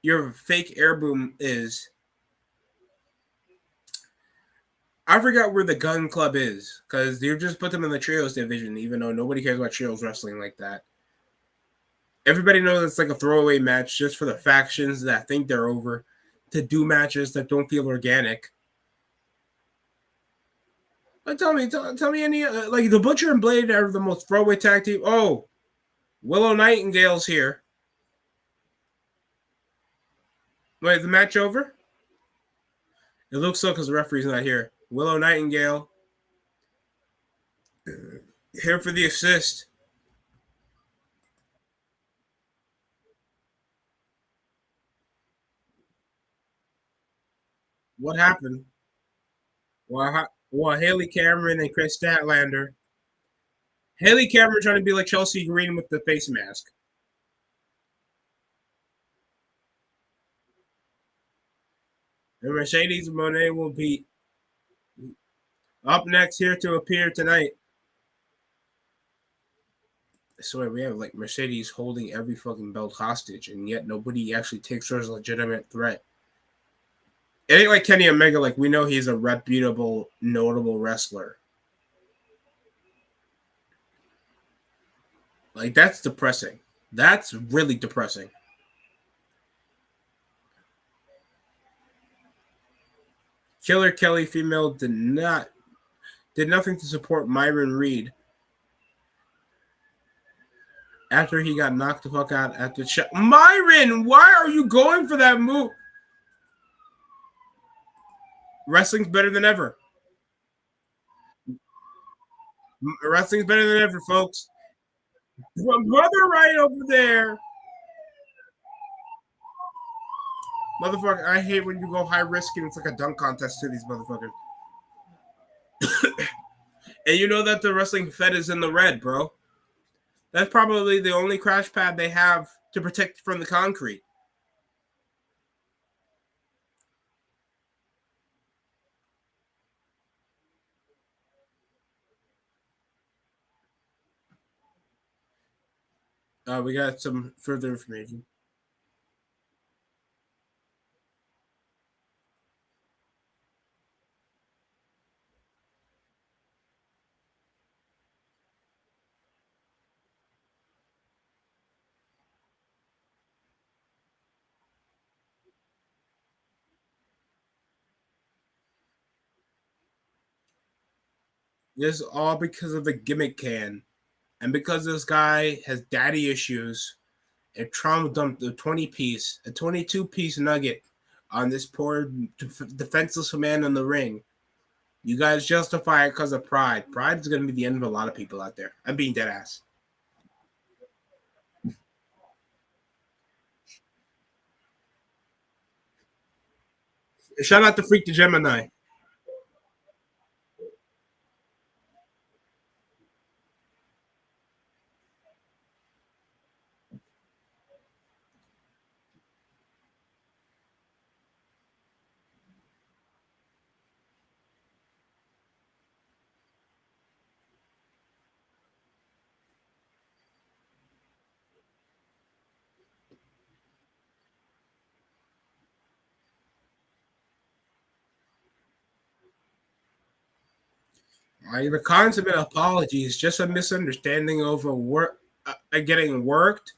your fake air boom is. I forgot where the Gun Club is because they just put them in the trios division, even though nobody cares about trios wrestling like that. Everybody knows it's like a throwaway match just for the factions that think they're over to do matches that don't feel organic. But tell me any like the Butcher and Blade are the most throwaway tag team. Oh, Willow Nightingale's here. Wait, the match over? It looks so because the referee's not here. Willow Nightingale here for the assist. What happened? Well, Haley Cameron and Chris Statlander. Haley Cameron trying to be like Chelsea Green with the face mask. And Mercedes Monet will be up next here to appear tonight. I swear we have like Mercedes holding every fucking belt hostage, and yet nobody actually takes her as a legitimate threat. It ain't like Kenny Omega, like we know he's a reputable, notable wrestler. Like that's depressing. That's really depressing. Killer Kelly female did nothing to support Myron Reed after he got knocked the fuck out at the show. Myron, why are you going for that move? Wrestling's better than ever. Wrestling's better than ever, folks. Brother right over there. Motherfucker, I hate when you go high risk and it's like a dunk contest to these motherfuckers. And you know that the wrestling fed is in the red, bro. That's probably the only crash pad they have to protect from the concrete. We got some further information. This is all because of the gimmick can. And because this guy has daddy issues, and trauma dumped a 22-piece nugget on this poor defenseless man in the ring. You guys justify it because of pride. Pride is going to be the end of a lot of people out there. I'm being dead ass. Shout out to Freak the Gemini. Like the consummate apology is just a misunderstanding over work, getting worked,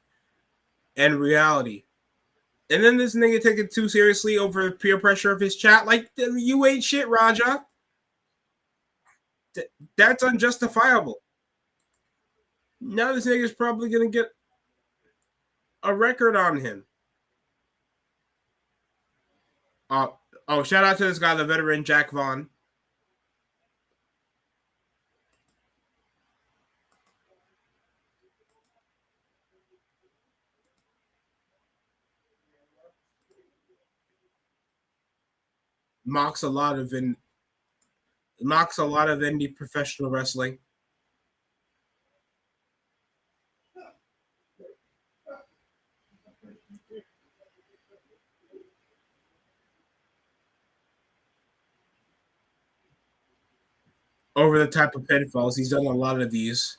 and reality. And then this nigga take it too seriously over peer pressure of his chat. Like you ain't shit, Raja. That's unjustifiable. Now this nigga's probably gonna get a record on him. Oh, shout out to this guy, the veteran Jack Vaughn. Mocks a lot of indie professional wrestling. Over the type of pinfalls. He's done a lot of these.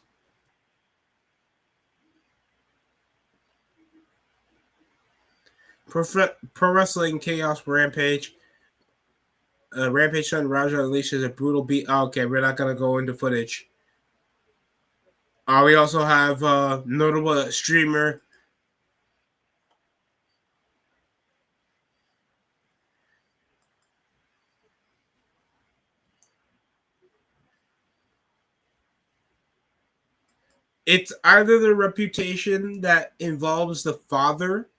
Pro Wrestling Chaos Rampage. Rampage Son Raja unleashes a brutal beat. Oh, okay, we're not going to go into footage. We also have notable streamer. It's either the reputation that involves the father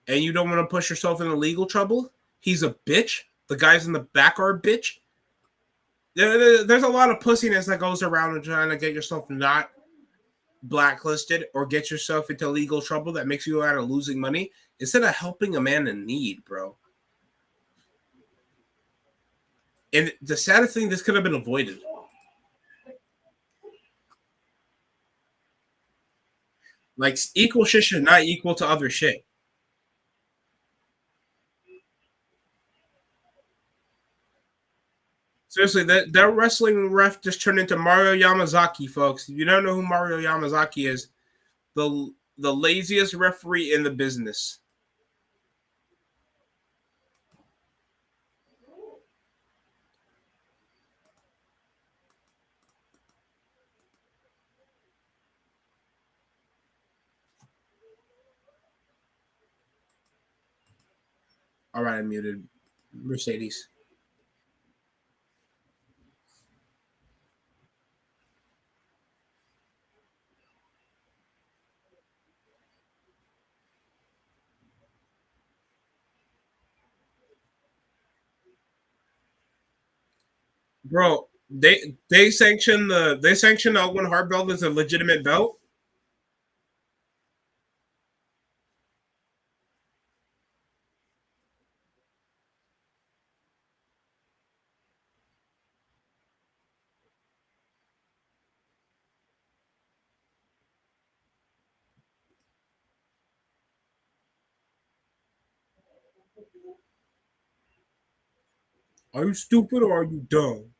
and you don't want to push yourself into legal trouble. He's a bitch. The guys in the back are a bitch. There's a lot of pussiness that goes around and trying to get yourself not blacklisted or get yourself into legal trouble that makes you out of losing money instead of helping a man in need, bro. And the saddest thing, this could have been avoided. Like, equal shit should not equal to other shit. Seriously, that wrestling ref just turned into Mario Yamazaki, folks. If you don't know who Mario Yamazaki is, the laziest referee in the business. All right, I muted Mercedes. Bro, they sanction the Owen Hart belt as a legitimate belt. Are you stupid or are you dumb?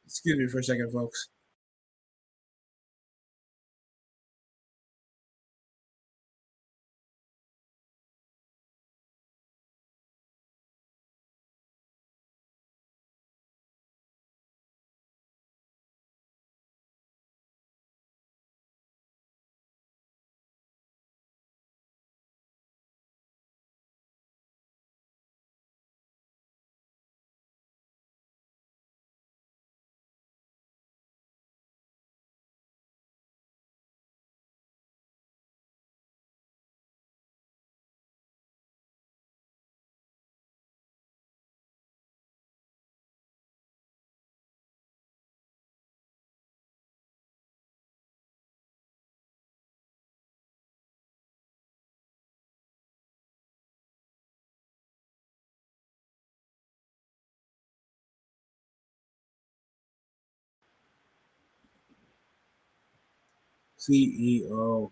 Excuse me for a second, folks. CEO.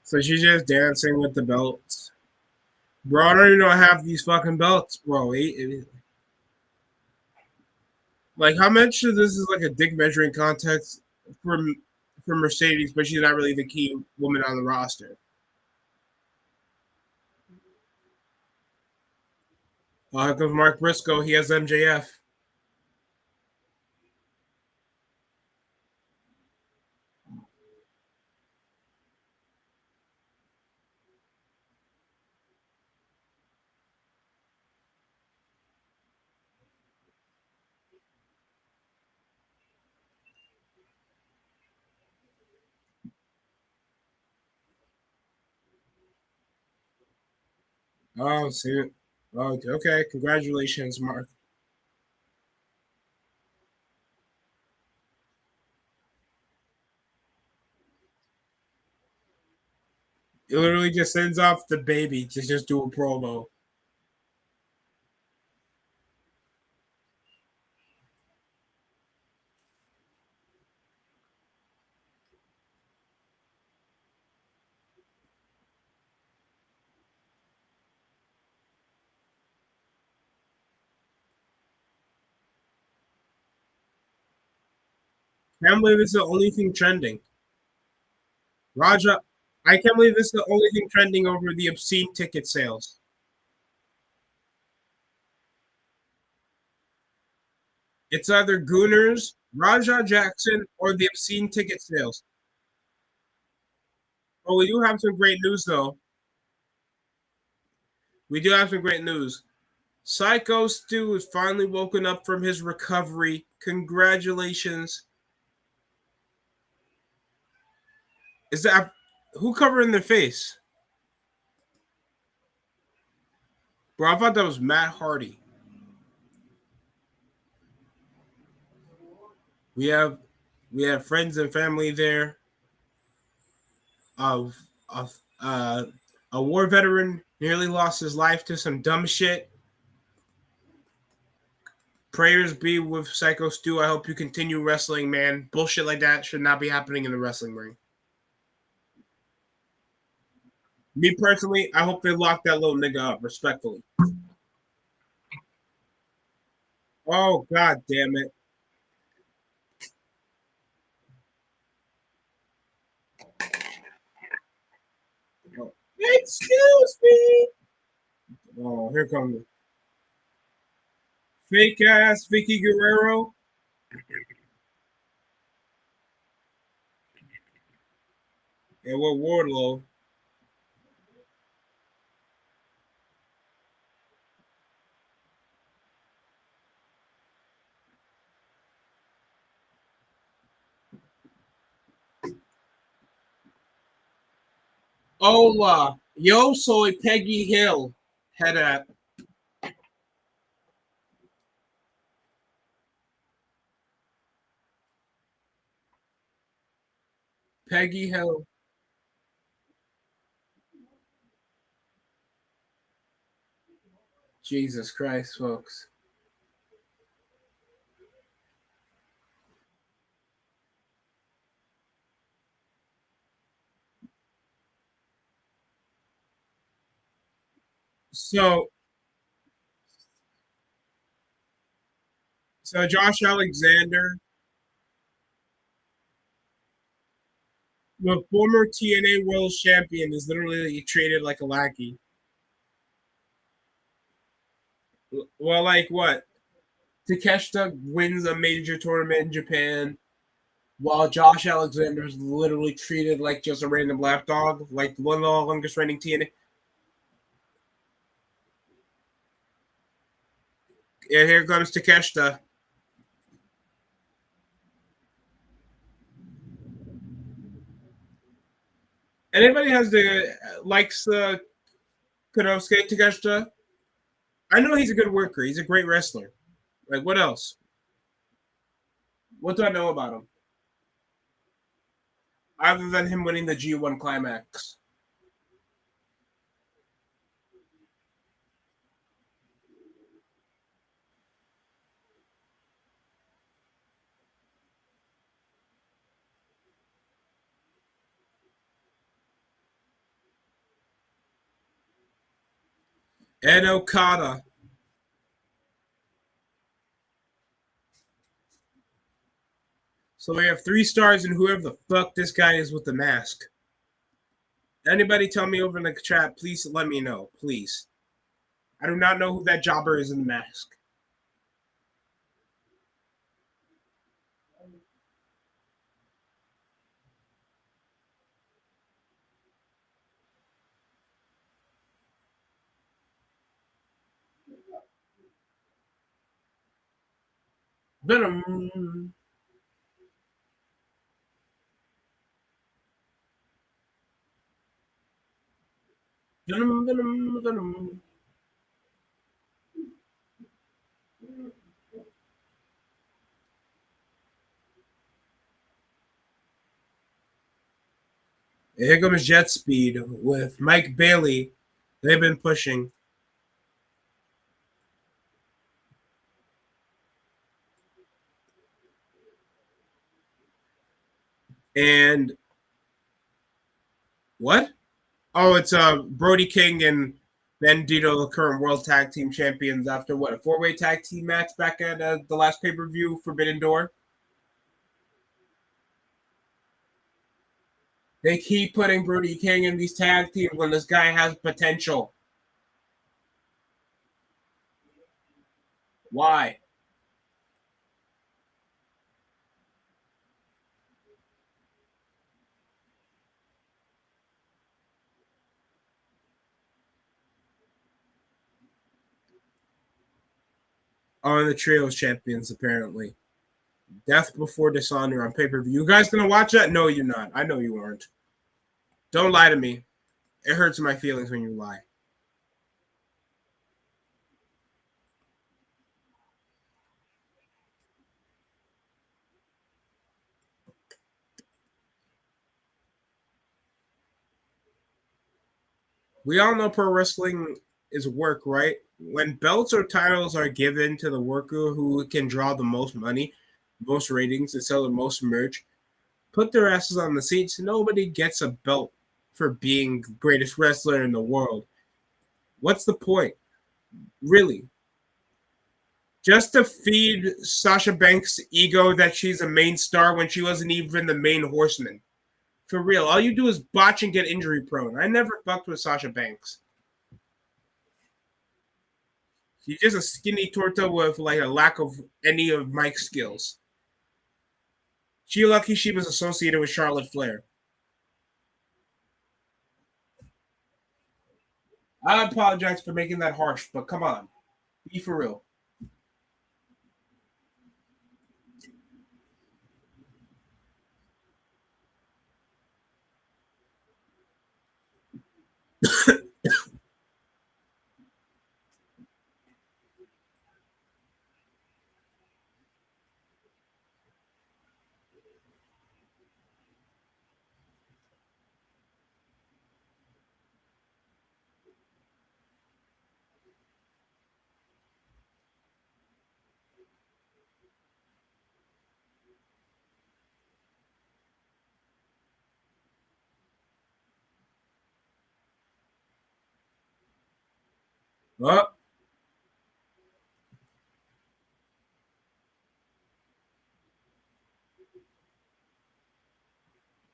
So she's just dancing with the belts. Bro, I don't even know half these fucking belts, bro. Like, how much of this is like a dick measuring contest for Mercedes, but she's not really the key woman on the roster. Here comes Mark Briscoe. He has MJF. Oh, see. Oh, okay. Congratulations, Mark. It literally just sends off the baby to just do a promo. Can't believe this is the only thing trending. Raja, I can't believe this is the only thing trending over the obscene ticket sales. It's either Gooners, Raja Jackson, or the obscene ticket sales. Oh, we do have some great news, though. We do have some great news. Psycho Stu has finally woken up from his recovery. Congratulations. Is that who covering their face? Bro, I thought that was Matt Hardy. We have friends and family there of a war veteran nearly lost his life to some dumb shit. Prayers be with Psycho Stu. I hope you continue wrestling, man. Bullshit like that should not be happening in the wrestling ring. Me personally, I hope they lock that little nigga up, respectfully. Oh, god damn it. Oh, excuse me. Oh, here comes fake ass Vicky Guerrero. And what Wardlow. Hola. Yo soy Peggy Hill. Head at Peggy Hill. Jesus Christ, folks. So Josh Alexander, the former TNA World Champion, is literally treated like a lackey. Well, like what? Takeshita wins a major tournament in Japan, while Josh Alexander is literally treated like just a random lapdog, like one of the longest reigning TNA. And here comes Takeshita. Anybody has the likes Konosuke Takeshita? I know he's a good worker. He's a great wrestler. Like what else? What do I know about him? Other than him winning the G1 climax. Ed Okada. So we have 3 stars and whoever the fuck this guy is with the mask. Anybody tell me over in the chat, please let me know, please. I do not know who that jobber is in the mask. Venom. Venom, Venom, Venom. Here comes Jet Speed with Mike Bailey. They've been pushing. And what? Oh, it's Brody King and Bandito, the current world tag team champions, after what, a 4-way tag team match back at the last pay-per-view, Forbidden Door. They keep putting Brody King in these tag teams when this guy has potential. Why? On the Trios champions, apparently. Death Before Dishonor on pay-per-view. You guys gonna watch that? No, you're not. I know you aren't. Don't lie to me. It hurts my feelings when you lie. We all know pro wrestling is work, right? When belts or titles are given to the worker who can draw the most money, most ratings, and sell the most merch, put their asses on the seats. Nobody gets a belt for being the greatest wrestler in the world. What's the point? Really? Just to feed Sasha Banks' ego that she's a main star when she wasn't even the main horseman. For real, all you do is botch and get injury prone. I never fucked with Sasha Banks. She's just a skinny torta with like a lack of any of Mike's skills. She lucky she was associated with Charlotte Flair. I apologize for making that harsh, but come on. Be for real. Oh,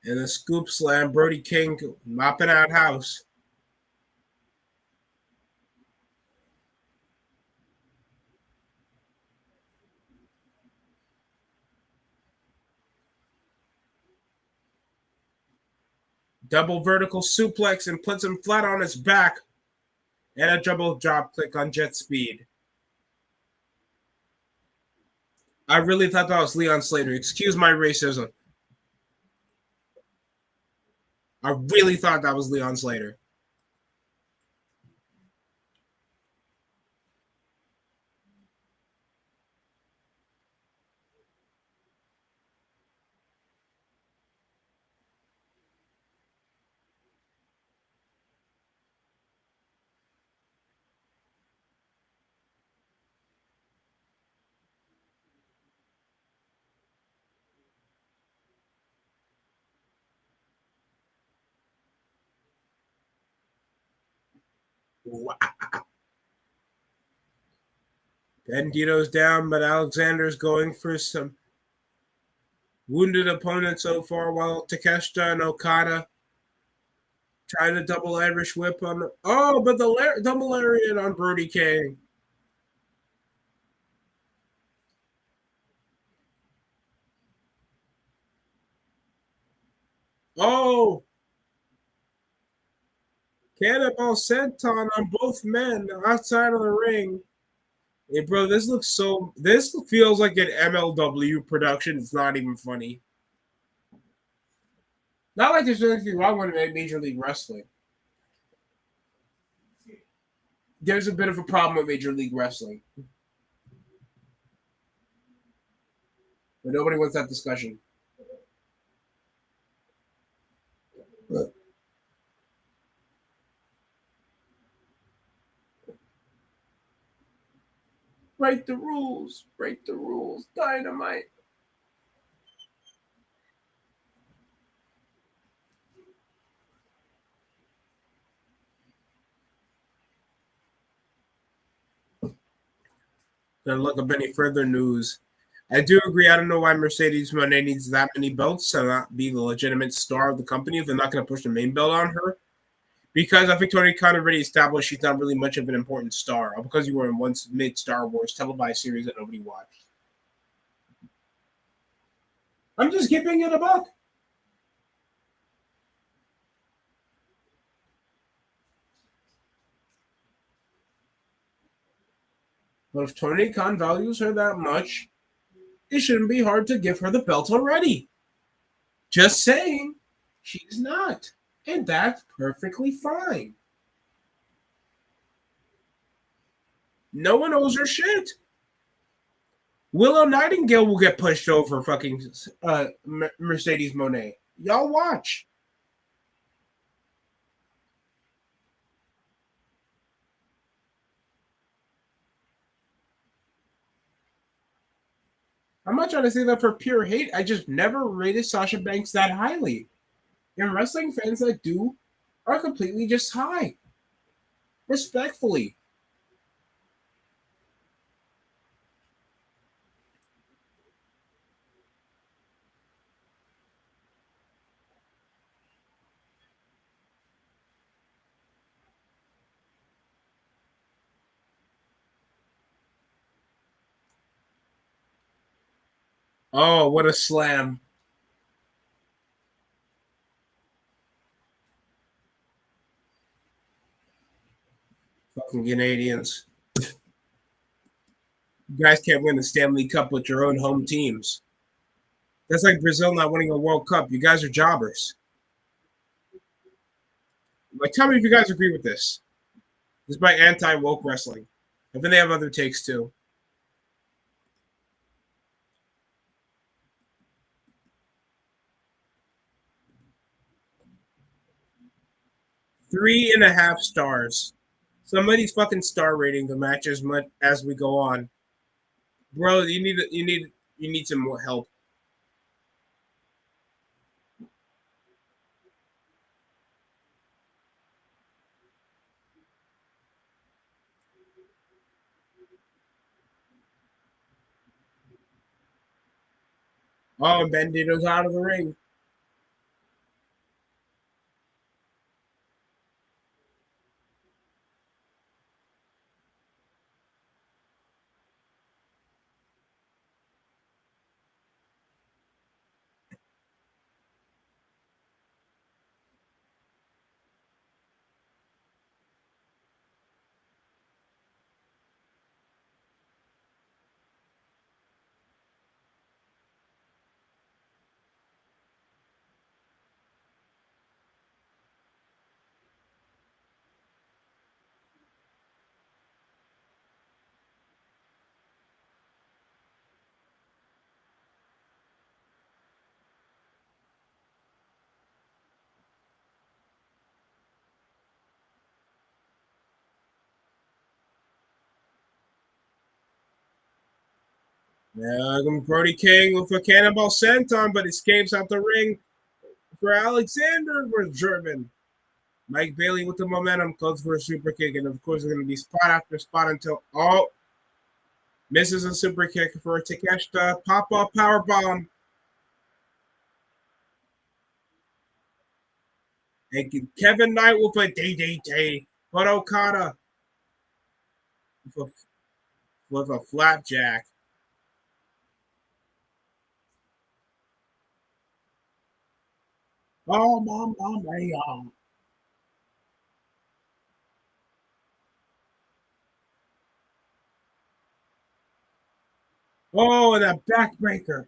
and a scoop slam, Brody King mopping out house. Double vertical suplex and puts him flat on his back. And a double drop click on Jet Speed. I really thought that was Leon Slater. Excuse my racism. I really thought that was Leon Slater. Wow. Bandito's down, but Alexander's going for some wounded opponent so far, while Takeshita and Okada Try the double Irish whip on. Oh, but the double lariat on Brody King. Oh, cannonball senton on both men outside of the ring. Hey, bro, this looks so. This feels like an MLW production. It's not even funny. Not like there's anything wrong with Major League Wrestling. There's a bit of a problem with Major League Wrestling, but nobody wants that discussion. Break the rules. Break the rules. Dynamite. Gonna look up any further news. I do agree. I don't know why Mercedes Moné needs that many belts to not be the legitimate star of the company if they're not going to push the main belt on her. Because I think Tony Khan already established she's not really much of an important star. Because you were in once mid Star Wars televised series that nobody watched. I'm just keeping it a buck. But if Tony Khan values her that much, it shouldn't be hard to give her the belt already. Just saying, she's not. And that's perfectly fine. No one owes her shit. Willow Nightingale will get pushed over fucking Mercedes Moné. Y'all watch. I'm not trying to say that for pure hate. I just never rated Sasha Banks that highly. And wrestling fans that do are completely just high. Respectfully. Oh, what a slam. Fucking Canadians. You guys can't win the Stanley Cup with your own home teams. That's like Brazil not winning a World Cup. You guys are jobbers. Like, tell me if you guys agree with this. This is by anti-woke wrestling. I think they have other takes too. Three and a half stars. Somebody's fucking star rating the match as much as we go on. Bro, you need some more help. Oh, and Bandito's out of the ring. Yeah, Brody King with a cannonball senton, but escapes out the ring for Alexander with German. Mike Bailey with the momentum goes for a super kick, and of course, it's going to be spot after spot until misses a super kick for a Takeshita pop-up power bomb. And Kevin Knight will play DDT, but Okada with a flapjack. Oh, mama mia. Oh, and a backbreaker.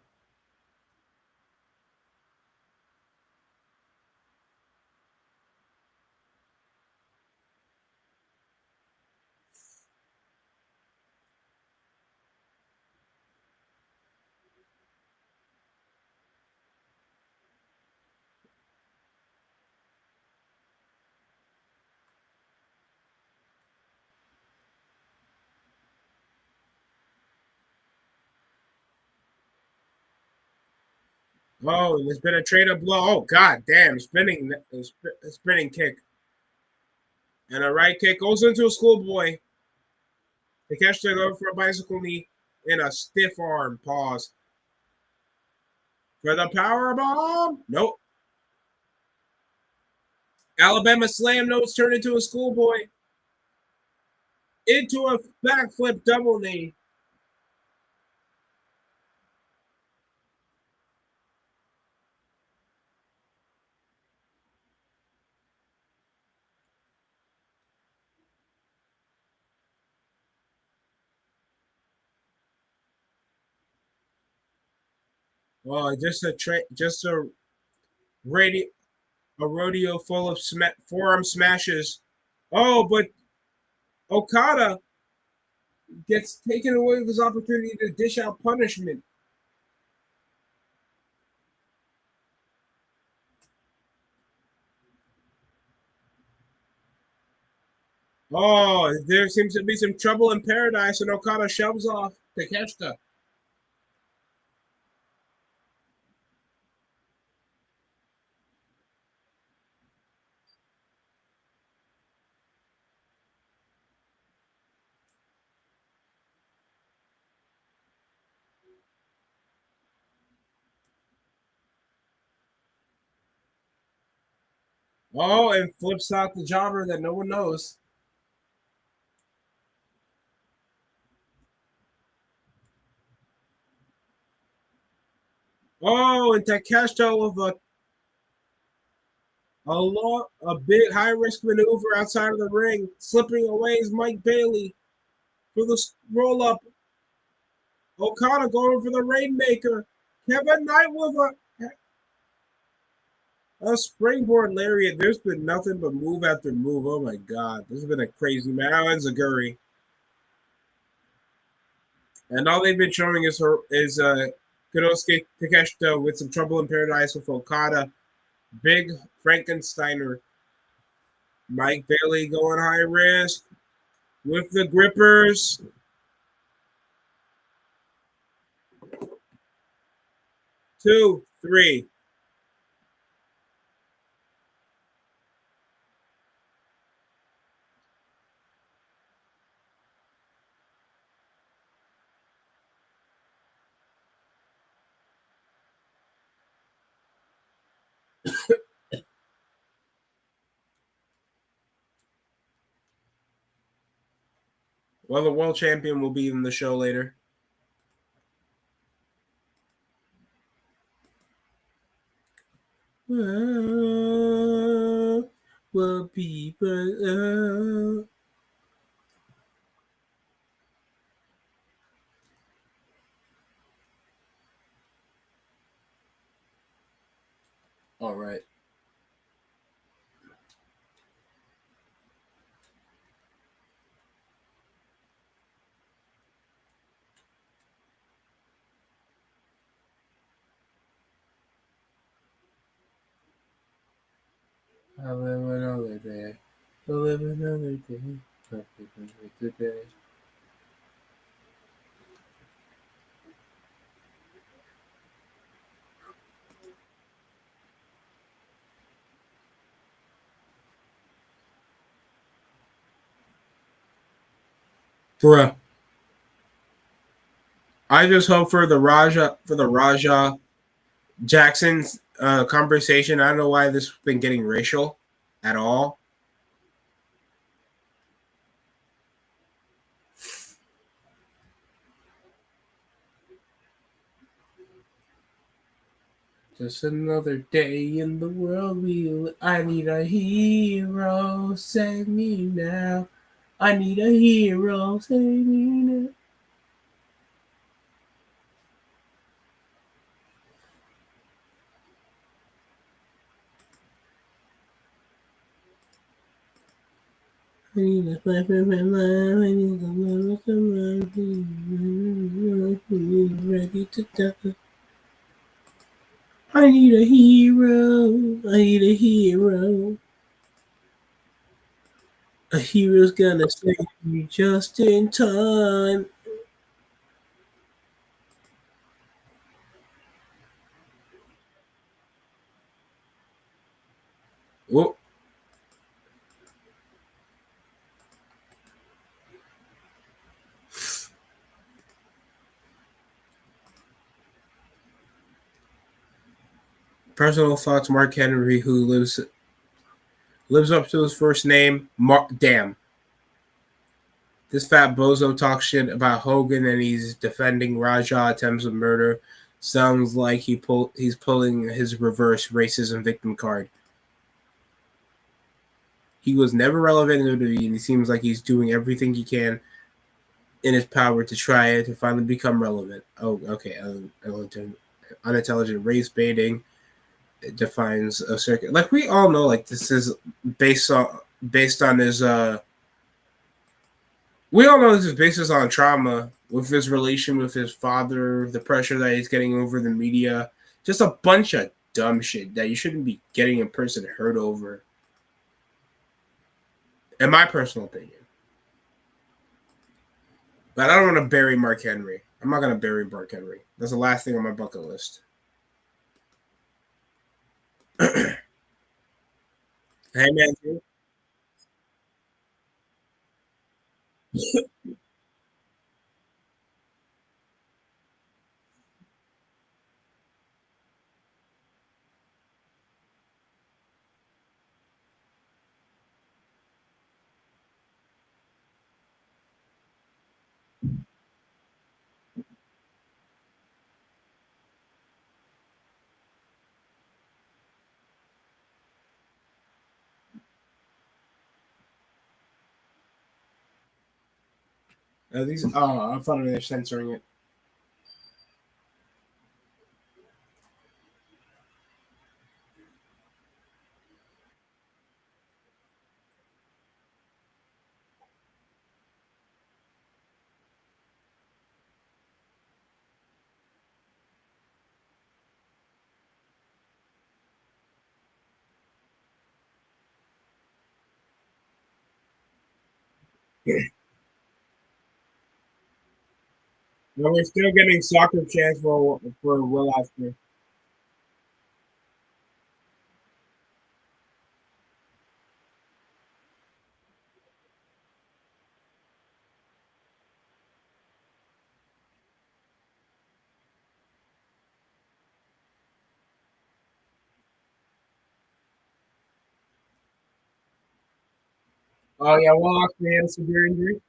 Oh, and there's been a trade of blow. Oh, god damn. Spinning kick. And a right kick goes into a schoolboy. Takeshita goes for a bicycle knee in a stiff arm. Pause. For the power bomb. Nope. Alabama slam notes turned into a schoolboy. Into a backflip double knee. Oh, radio a rodeo full of forearm smashes. Oh, but Okada gets taken away with his opportunity to dish out punishment. Oh, there seems to be some trouble in paradise, and Okada shoves off Takeshita. Oh, and flips out the jobber that no one knows. Oh, and Takeshita with a big high risk maneuver outside of the ring, slipping away is Mike Bailey for the roll up. Okada going for the Rainmaker. Kevin Knight with a springboard lariat. There's been nothing but move after move. Oh my god, this has been a crazy match. Oh, and Zaguri. And all they've been showing is Konosuke Takeshita with some trouble in paradise with Okada. Big Frankensteiner. Mike Bailey going high risk with the grippers. Two, three. Well, the world champion will be in the show later. What people. All right. I'll live another day. I'll live another day. Today. Bruh. I just hope for the Raja Jackson's conversation. I don't know why this has been getting racial. at all. Just another day in the world. I need a hero. Save me now. I need a hero. Save me now. I need a life in my life. I need a love of ready to die. I need a hero. I need a hero. A hero's gonna save me just in time. Oh, personal thoughts: Mark Henry, who lives up to his first name. Damn, this fat bozo talks shit about Hogan and he's defending Raja attempts of murder. Sounds like he's pulling his reverse racism victim card. He was never relevant in WWE, and he seems like he's doing everything he can in his power to try to finally become relevant. Oh, okay. Unintelligent race baiting. It defines a circuit. Like we all know, like this is based on his. We all know this is based on trauma with his relation with his father, the pressure that he's getting over the media, just a bunch of dumb shit that you shouldn't be getting a person hurt over. In my personal opinion. But I don't want to bury Mark Henry. I'm not going to bury Mark Henry. That's the last thing on my bucket list. Hey, man. I thought they're censoring it. But we're still getting soccer chants for Will Ospreay. Oh yeah, Will Ospreay has severe injury.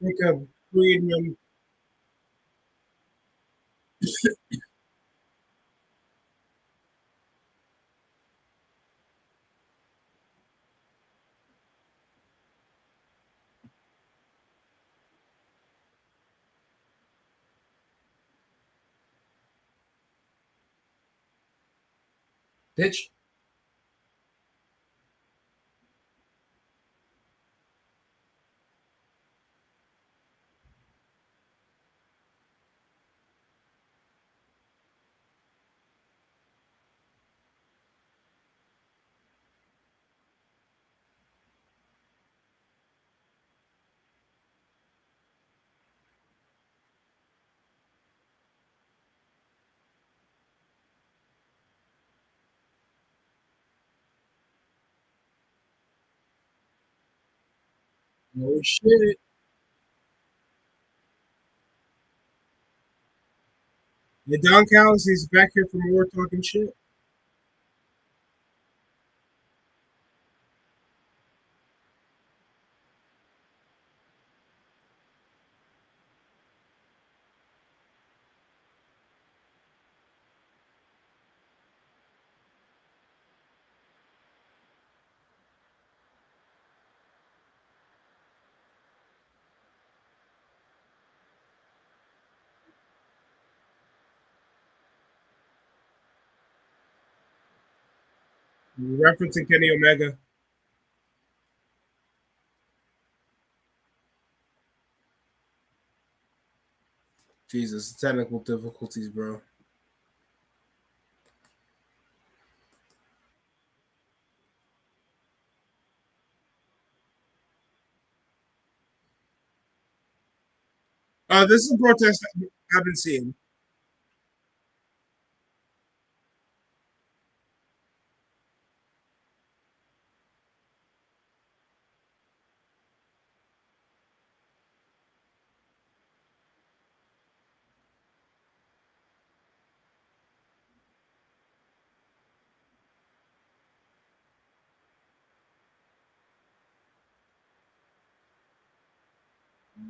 Think of Friedman. Bitch. Oh shit. Yeah, Don Callis is back here for more talking shit. Referencing Kenny Omega. Jesus, technical difficulties, bro. This is a protest I've been seeing.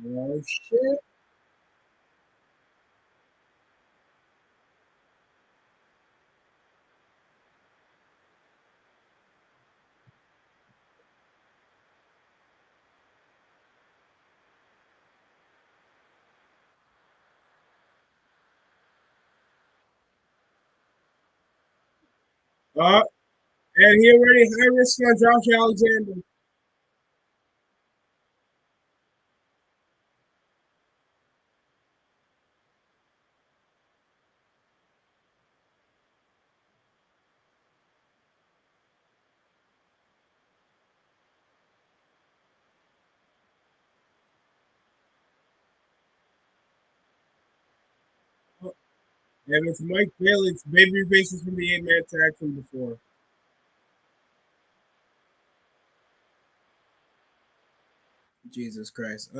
Oh shit. And he already high risk on Josh Alexander. And it's Mike Bailey. It's baby faces from the 8-man tag from before. Jesus Christ.